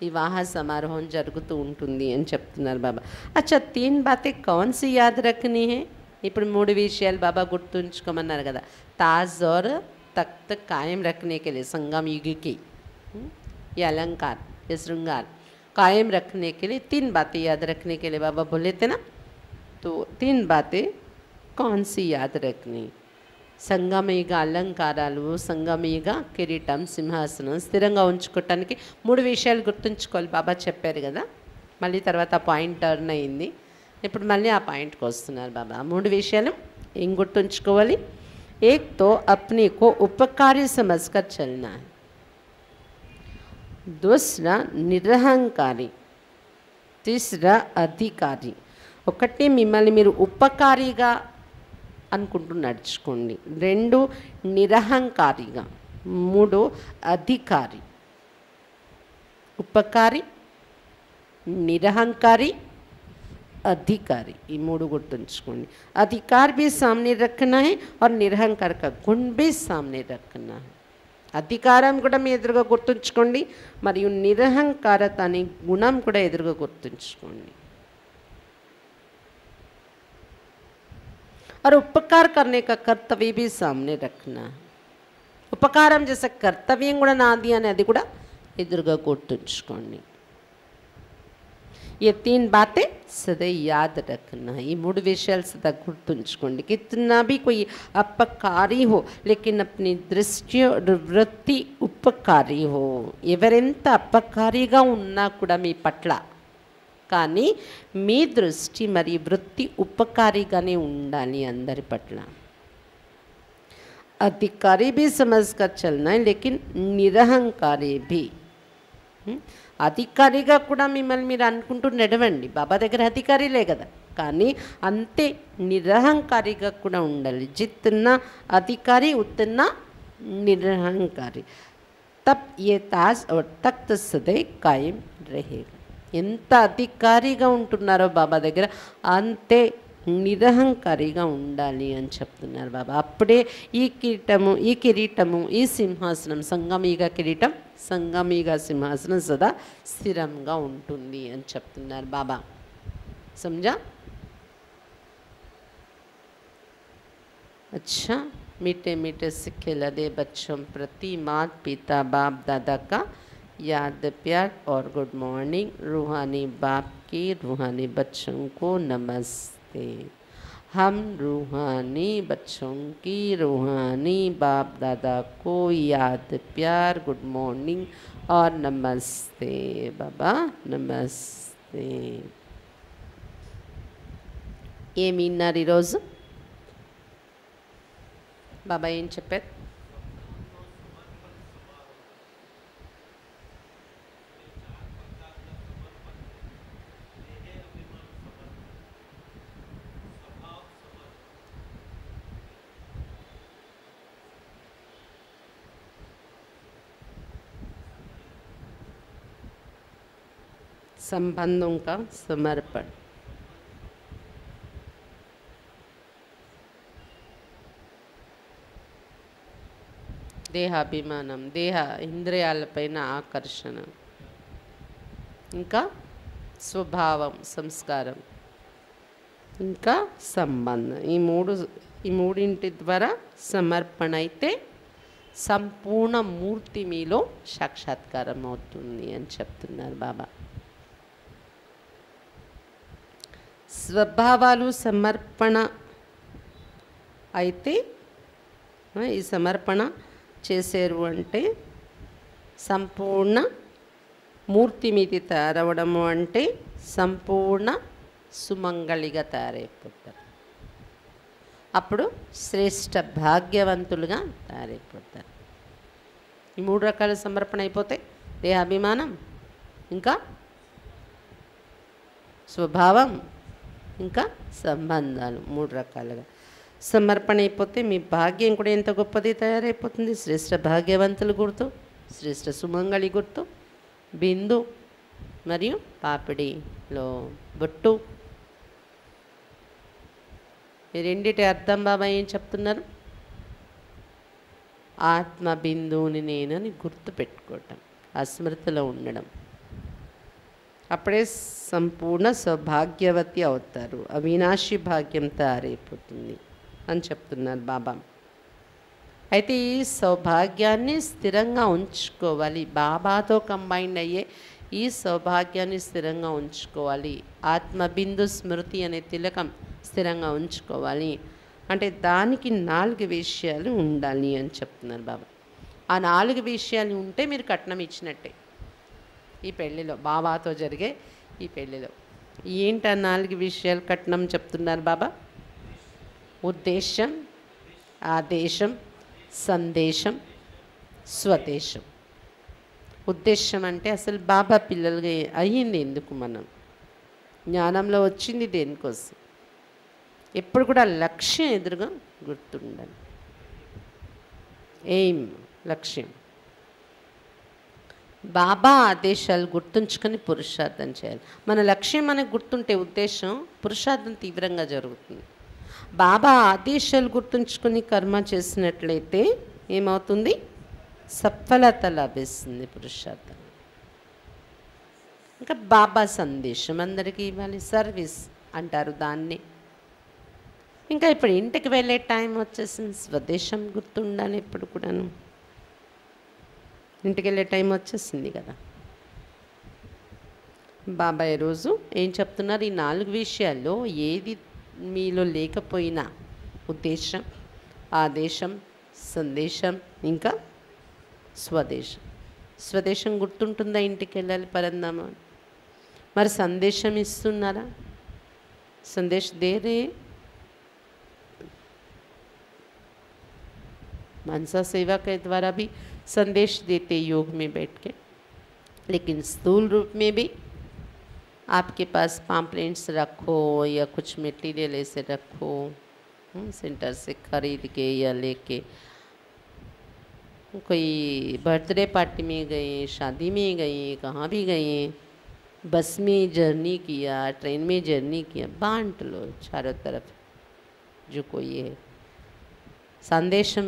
A: వివాహ సమారోహం జరుగుతూ ఉంటుంది అని చెప్తున్నారు బాబా. అచ్చా 3 बातें कौन सी याद रखनी है. ఇప్పుడు 3 విషయాలు బాబా గుర్తుంచుకోమన్నారు కదా. ताज और तख्त कायम रखने के लिए संगम युग की ये अलंकार, ये श्रृंगार कायम रखने के लिए 3 बातें याद रखने के लिए बाबा बोले थे ना. तो 3 बातें कौन सी याद रखनी. సంగమయుగ అలంకారాలు, సంగమయుగ కిరీటం, సింహాసనం స్థిరంగా ఉంచుకోవటానికి 3 విషయాలు గుర్తుంచుకోవాలి బాబా చెప్పారు కదా. మళ్ళీ తర్వాత పాయింట్ టర్న్ అయింది. ఇప్పుడు మళ్ళీ ఆ పాయింట్కి వస్తున్నారు బాబా. 3 విషయాలు ఏం గుర్తుంచుకోవాలి. एक तो अपने को उपकारी समझकर चलना है. दूसरा निरहंकारी, तीसरा अधिकारी. ఒకటి మిమ్మల్ని మీరు ఉపకారిగా అనుకుంటూ నడుచుకోండి. 2 నిరహంకారిగా, 3 అధికారి. ఉపకారి, నిరహంకారి, अधिकारी, ये 3 गुर्तुंचुकोंडी. अधिकार भी सामने रखना है और निरहंकार का गुण भी सामने रखना है. అధికారం కూడా మీ ఎదురుగా గుర్తుంచుకోండి, మరియు నిరహంకారత అనే గుణం కూడా ఎదురుగా గుర్తుంచుకోండి. और उपकार करने का कर्तव्य भी सामने रखना है. ఉపకారం చేసే కర్తవ్యం కూడా నాది అని అది కూడా ఎదురుగా గుర్తుంచుకోండి. ये 3 बातें सदा याद रखना है. ये 3 विषयाలు सदा గుర్తుంచుకోండి. कितना भी कोई अपकारी हो लेकिन अपनी दृष्टि और वृत्ति उपकारी हो. ఎవరెంత అపకారిగా ఉన్నా కూడా మీ పట్ల, కానీ మీ దృష్టి మరి వృత్తి ఉపకారిగానే ఉండాలి అందరి పట్ల. अधिकारी भी समझकर चलना है लेकिन निरहंकारी भी. అధికారిగా కూడా మిమ్మల్ని మీరు అనుకుంటూ నడవండి. బాబా దగ్గర అధికారిలే కదా, కానీ అంతే నిరహంకారిగా కూడా ఉండాలి. జిత్నా అధికారి ఉత్నా నిరహంకారి. తబ్ ఏ తాజ్ और तख्त सदैव कायम रहेगा. ఎంత అధికారిగా ఉంటున్నారో బాబా దగ్గర అంతే నిరహంకారిగా ఉండాలి అని చెప్తున్నారు బాబా. అప్పుడే ఈ కిరీటము ఈ సింహాసనం, సంగమయుగ కిరీటం, సంగమయుగ సింహాసనం సదా స్థిరంగా ఉంటుంది అని చెప్తున్నారు బాబా. समझा. अच्छा, मीठे मीठे सिक्के लदे बच्चों प्रति माता पिता बाप दादा का याद प्यार और गुड मॉर्निंग. रूहानी बाप की रूहानी बच्चों को नमस्ते. हम रूहानी बच्चों की रूहानी बाप दादा को याद प्यार, गुड मॉर्निंग और नमस्ते. बाबा नमस्ते. నమస్తే. ఏమి విన్నారు ఈరోజు? బాబా ఏం చెప్పారు? संबंधों का समर्पण. దేహాభిమానం, దేహ ఇంద్రియాలపైన ఆకర్షణ, ఇంకా స్వభావం, సంస్కారం, ఇంకా సంబంధం. ఈ మూడింటి ద్వారా సమర్పణ అయితే సంపూర్ణ మూర్తి మీలో సాక్షాత్కారం అవుతుంది అని చెప్తున్నారు బాబా. స్వభావాలు సమర్పణ అయితే ఈ సమర్పణ చేశారు అంటే సంపూర్ణ మూర్తి మీది తయారవడము అంటే సంపూర్ణ సుమంగళిగా తయారైపోతారు. అప్పుడు శ్రేష్ఠ భాగ్యవంతులుగా తయారైపోతారు. ఈ 3 రకాల సమర్పణ అయిపోతే దేహాభిమానం, ఇంకా స్వభావం, ఇంకా సంబంధాలు 3 రకాలుగా సమర్పణ అయిపోతే మీ భాగ్యం కూడా ఎంత గొప్పది తయారైపోతుంది. శ్రేష్ఠ భాగ్యవంతులు గుర్తు, శ్రేష్ఠ సుమంగళి గుర్తు, బిందు మరియు పాపిడిలో బొట్టు. ఈ రెండిటి అర్థం బాబా ఏం చెప్తున్నారు? ఆత్మ బిందువుని నేనని గుర్తు పెట్టుకోవటం, ఆ స్మృతిలో ఉండడం. అప్పుడే సంపూర్ణ సౌభాగ్యవతి అవుతారు. అవినాశి భాగ్యం తయారైపోతుంది అని చెప్తున్నారు బాబా. అయితే ఈ సౌభాగ్యాన్ని స్థిరంగా ఉంచుకోవాలి. బాబాతో కంబైన్ అయ్యే ఈ సౌభాగ్యాన్ని స్థిరంగా ఉంచుకోవాలి. ఆత్మబిందు స్మృతి అనే తిలకం స్థిరంగా ఉంచుకోవాలి అంటే దానికి 4 విషయాలు ఉండాలి అని చెప్తున్నారు బాబా. ఆ 4 విషయాలు ఉంటే మీరు కట్నం ఇచ్చినట్టే ఈ పెళ్ళిలో, బాబాతో జరిగే ఈ పెళ్ళిలో. ఏంటి ఆ 4 విషయాలు కట్నం చెప్తున్నారు బాబా? ఉద్దేశం, ఆదేశం, సందేశం, స్వదేశం. ఉద్దేశం అంటే అసలు బాబా పిల్లలుగా అయ్యింది ఎందుకు, మనం జ్ఞానంలో వచ్చింది దేనికోసం? ఎప్పుడు కూడా లక్ష్యం ఎదురుగా గుర్తుండాలి. ఎయిమ్, లక్ష్యం. బాబా ఆదేశాలు గుర్తుంచుకొని పురుషార్థం చేయాలి. మన లక్ష్యం మనకు గుర్తుంటే ఉద్దేశం, పురుషార్థం తీవ్రంగా జరుగుతుంది. బాబా ఆదేశాలు గుర్తుంచుకొని కర్మ చేసినట్లయితే ఏమవుతుంది? సఫలత లభిస్తుంది పురుషార్థం. ఇంకా బాబా సందేశం అందరికీ ఇవ్వాలి, సర్వీస్ అంటారు దాన్ని. ఇంకా ఇప్పుడు ఇంటికి వెళ్ళే టైం వచ్చేసింది, స్వదేశం గుర్తుండాలి ఎప్పుడు కూడాను. ఇంటికి వెళ్ళే టైం వచ్చేసింది కదా. బాబా ఈరోజు ఏం చెప్తున్నారు? ఈ 4 విషయాల్లో ఏది మీలో లేకపోయినా ఉద్దేశం, ఆదేశం, సందేశం, ఇంకా స్వదేశం. స్వదేశం గుర్తుంటుందా? ఇంటికి వెళ్ళాలి పరందామా. మరి సందేశం ఇస్తున్నారా? संदेश दे रहे हैं। मनसा सेवा के द्वारा भी संदेश देते योग में बैठ के, लेकिन स्थूल रूप में भी आपके पास पम्पलेट्स रखो या कुछ मटेरियल ऐसे रखो, सेंटर से खरीद के या लेके। कोई बर्थडे पार्टी में गए, शादी में गए, कहाँ भी गए, बस में जर्नी किया, ट्रेन में जर्नी किया, बांट लो चारों तरफ जो कोई है। సందేశం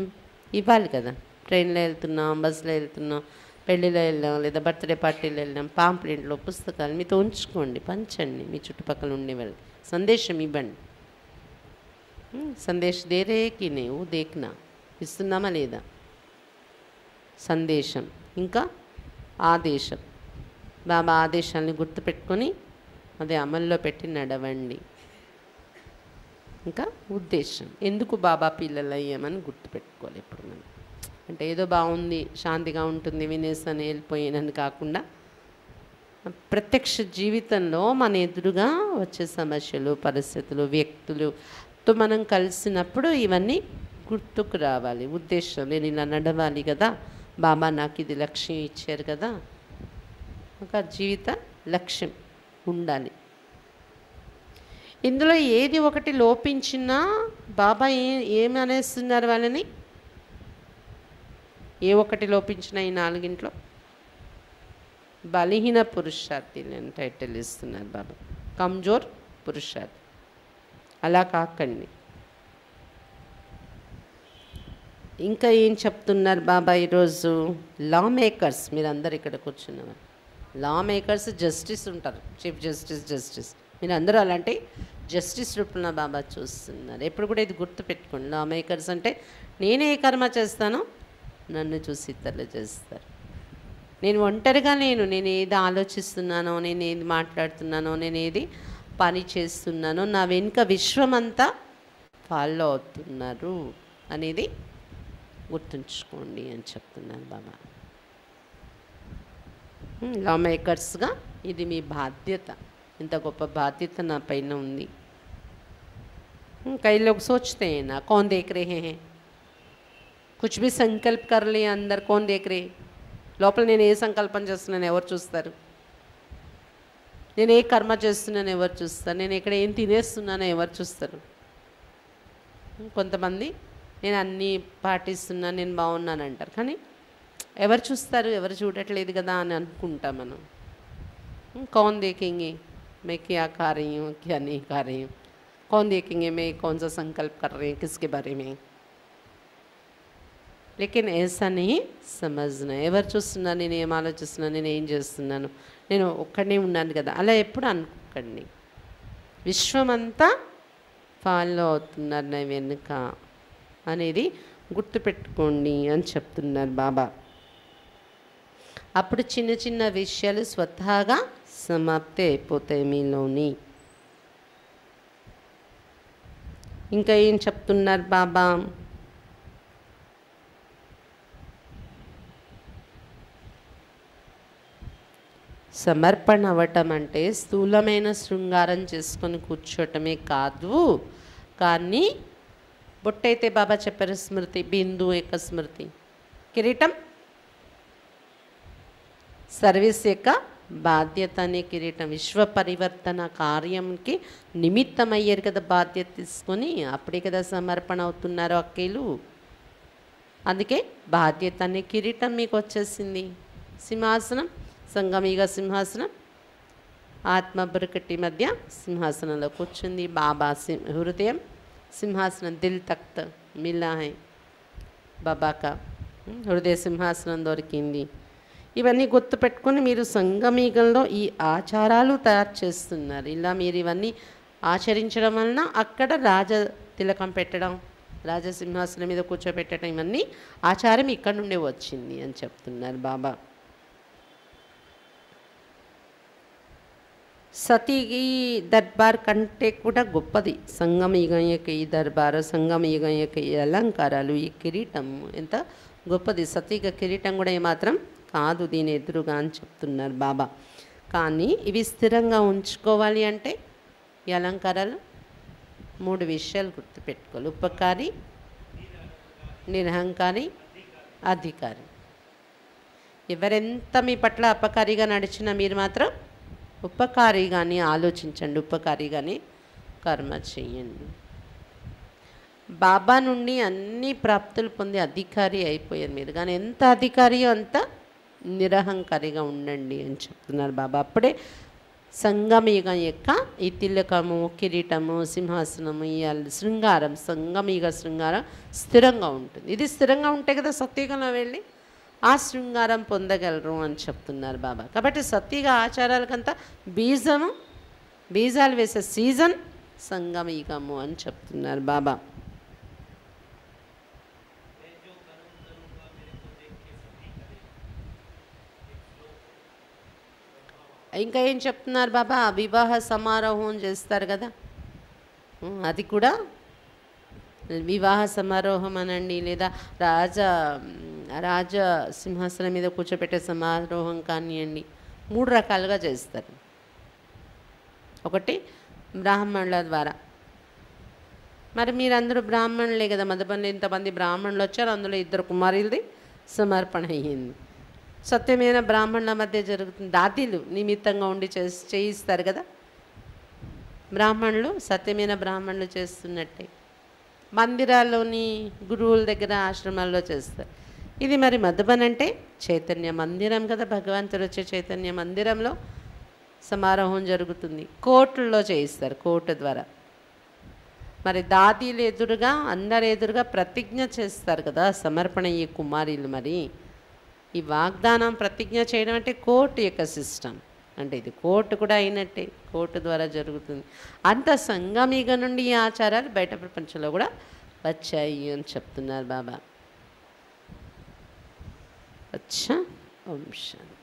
A: ఇవ్వాలి కదా. ట్రైన్లో వెళ్తున్నాం, బస్సులో వెళ్తున్నాం, పెళ్ళిలో వెళ్ళాం, లేదా బర్త్డే పార్టీలో వెళ్ళాం, పాంప్లెంట్లో పుస్తకాలు మీతో ఉంచుకోండి, పంచండి మీ చుట్టుపక్కల ఉండే వాళ్ళు. సందేశం ఇవ్వండి. సందేశ్ దేరేకి నువ్వు దేఖ్నా ఇస్తున్నామా లేదా. సందేశం ఇంకా ఆదేశం. బాబా ఆదేశాలని గుర్తుపెట్టుకొని అదే అమల్లో పెట్టి నడవండి. ఇంకా ఉద్దేశం, ఎందుకు బాబా పిల్లలు అయ్యామని గుర్తుపెట్టుకోవాలి ఇప్పుడు మనం. అంటే ఏదో బాగుంది, శాంతిగా ఉంటుంది, వినేసాను వెళ్ళిపోయానని కాకుండా ప్రత్యక్ష జీవితంలో మన ఎదురుగా వచ్చే సమస్యలు, పరిస్థితులు, వ్యక్తులతో మనం కలిసినప్పుడు ఇవన్నీ గుర్తుకు రావాలి. ఉద్దేశం, నేను ఇలా నడవాలి కదా, బాబా నాకు ఇది లక్ష్యం ఇచ్చారు కదా, ఒక జీవిత లక్ష్యం ఉండాలి. ఇందులో ఏది ఒకటి లోపించినా బాబా ఏమనేస్తున్నారు వాళ్ళని? ఏ ఒకటి లోపించినా ఈ నాలుగింట్లో బలహీన పురుషార్థి అని టైటిల్ ఇస్తున్నారు బాబా. కమ్జోర్ పురుషార్థి. అలా కాకండి. ఇంకా ఏం చెప్తున్నారు బాబా ఈరోజు? లా మేకర్స్, మీరు అందరు ఇక్కడ కూర్చున్నవారు లా మేకర్స్, జస్టిస్ ఉంటారు, చీఫ్ జస్టిస్ మీరు అందరూ అలాంటి జస్టిస్ రూపంలో బాబా చూస్తున్నారు. ఎప్పుడు కూడా ఇది గుర్తుపెట్టుకోండి. లా మేకర్స్ అంటే నేనే ఏ కర్మ చేస్తానో నన్ను చూసి ఇతరులు చేస్తారు. నేను ఒంటరిగా నేను ఏది ఆలోచిస్తున్నానో, నేను ఏది మాట్లాడుతున్నానో, నేను ఏది పని చేస్తున్నానో, నా వెనుక విశ్వమంతా ఫాలో అవుతున్నారు అనేది గుర్తుంచుకోండి అని చెప్తున్నాను బాబా. లా మేకర్స్గా ఇది మీ బాధ్యత. ఇంత గొప్ప బాధ్యత నా పైన ఉంది. कई लोग सोचते हैं ना, कौन देख रहे हैं, कुछ भी संकल्प कर लिया अंदर, कौन देख रहे, లోపల నేను ఏ సంకల్పం చేస్తున్నాను ఎవరు చూస్తారు, నేను ఏ కర్మ చేస్తున్నాను ఎవరు చూస్తారు, నేను ఇక్కడ ఏం తినేస్తున్నానో ఎవరు చూస్తారు. కొంతమంది నేను అన్నీ పాటిస్తున్నాను, నేను బాగున్నాను అంటారు, కానీ ఎవరు చూస్తారు, ఎవరు చూడట్లేదు కదా అని అనుకుంటాం మనం. कौन देखेंगे मैं क्या खा रही हूँ, क्या नहीं खा रही हूँ, कौन देखेंगे मैं कौन सा संकल्प कर रही हूँ, किसके बारे में. लेकिन ऐसा नहीं समझना. ఎవరు చూస్తున్నా, నేను ఏం ఆలోచిస్తున్నాను, నేను ఏం చేస్తున్నాను, నేను ఒక్కడే ఉన్నాను కదా, అలా ఎప్పుడు అనుకోకండి. విశ్వమంతా ఫాలో అవుతున్నారు నా వెనుక అనేది గుర్తుపెట్టుకోండి అని చెప్తున్నారు బాబా. అప్పుడు చిన్న చిన్న విషయాలు స్వతహాగా సమాప్తి అయిపోతాయి మీలోని. ఇంకా ఏం చెప్తున్నారు బాబా? సమర్పణ అవ్వటం అంటే స్థూలమైన శృంగారం చేసుకొని కూర్చోటమే కాదు, కానీ బొట్టయితే బాబా చెప్పారు స్మృతి, బిందు యొక్క స్మృతి, కిరీటం సర్వీస్ యొక్క బాధ్యత అనే కిరీటం. విశ్వ పరివర్తన కార్యంకి నిమిత్తమయ్యారు కదా బాధ్యత తీసుకొని, అప్పుడే కదా సమర్పణ అవుతున్నారు అక్కేలు. అందుకే బాధ్యత అనే కిరీటం మీకు వచ్చేసింది. సింహాసనం, సంగమీగ సింహాసనం, ఆత్మ బురకటి మధ్య సింహాసనంలో కూర్చుంది. బాబా హృదయం సింహాసనం, దిల్ తఖ్త్ మిలా హై బాబాకా, హృదయ సింహాసనం దొరికింది. ఇవన్నీ గుర్తుపెట్టుకొని మీరు సంగమీగంలో ఈ ఆచారాలు తయారు చేస్తున్నారు. ఇలా మీరు ఇవన్నీ ఆచరించడం వలన అక్కడ రాజ తిలకం పెట్టడం, రాజసింహాసనం మీద కూర్చోబెట్టడం, ఇవన్నీ ఆచారం ఇక్కడ నుండే వచ్చింది అని చెప్తున్నారు బాబా. సతీ దర్బార్ కంటే కూడా గొప్పది సంగమయుగం యొక్క ఈ దర్బారు, సంగమయుగం యొక్క ఈ అలంకారాలు, ఈ కిరీటం ఎంత గొప్పది. సతీగ కిరీటం కూడా ఏమాత్రం కాదు దీని ఎదురుగా అని చెప్తున్నారు బాబా. కానీ ఇవి స్థిరంగా ఉంచుకోవాలి అంటే ఈ అలంకారాలు 3 విషయాలు గుర్తుపెట్టుకోవాలి. ఉపకారి, నిరహంకారి, అధికారి. ఎవరెంత మీ పట్ల అపకారిగా నడిచినా మీరు మాత్రం ఉపకారిగానే ఆలోచించండి, ఉపకారిగానే కర్మ చెయ్యండి. బాబా నుండి అన్ని ప్రాప్తులు పొంది అధికారి అయిపోయారు మీరు, కానీ ఎంత అధికారియో అంత నిరహంకారిగా ఉండండి అని చెప్తున్నారు బాబా. అప్పుడే సంగమయుగం యొక్క ఈ తిలకము, కిరీటము, సింహాసనము, ఈ శృంగారం, సంగమయుగ శృంగారం స్థిరంగా ఉంటుంది. ఇది స్థిరంగా ఉంటే కదా సత్యుగంలో వెళ్ళి ఆ శృంగారం పొందగలరు అని చెప్తున్నారు బాబా. కాబట్టి సత్యుగ ఆచారాలకంతా బీజాలు వేసే సీజన్ సంగమయుగము అని చెప్తున్నారు బాబా. ఇంకా ఏం చెప్తున్నారు బాబా? వివాహ సమారోహం చేస్తారు కదా, అది కూడా వివాహ సమారోహం అనండి, లేదా రాజ సింహాసనం మీద కూర్చోపెట్టే సమారోహం కానివ్వండి, 3 రకాలుగా చేస్తారు. ఒకటి బ్రాహ్మణుల ద్వారా. మరి మీరందరూ బ్రాహ్మణులే కదా, మధుబన్లో ఇంతమంది బ్రాహ్మణులు వచ్చారు, అందులో 2 కుమారులది సమర్పణ అయ్యింది. సత్యమైన బ్రాహ్మణుల మధ్య జరుగుతుంది. దాతీలు నిమిత్తంగా ఉండి చేయిస్తారు కదా, బ్రాహ్మణులు సత్యమైన బ్రాహ్మణులు చేస్తున్నట్టే మందిరాల్లోని గురువుల దగ్గర ఆశ్రమాల్లో చేస్తారు. ఇది మరి మధుబన్ అంటే చైతన్య మందిరం కదా, భగవంతుడు వచ్చే చైతన్య మందిరంలో సమారోహం జరుగుతుంది. కోర్టుల్లో చేయిస్తారు, కోర్టు ద్వారా. మరి దాతీలు ఎదురుగా, అందరు ఎదురుగా ప్రతిజ్ఞ చేస్తారు కదా సమర్పణ ఈ కుమారీలు. మరి ఈ వాగ్దానం ప్రతిజ్ఞ చేయడం అంటే కోర్టు యొక్క సిస్టమ్, అంటే ఇది కోర్టు కూడా అయినట్టే, కోర్టు ద్వారా జరుగుతుంది. అంత సంగమిగ నుండి ఈ ఆచారాలు బయట ప్రపంచంలో కూడా వచ్చాయి అని చెప్తున్నారు బాబా. అచ్చా, ఓం శాంతి.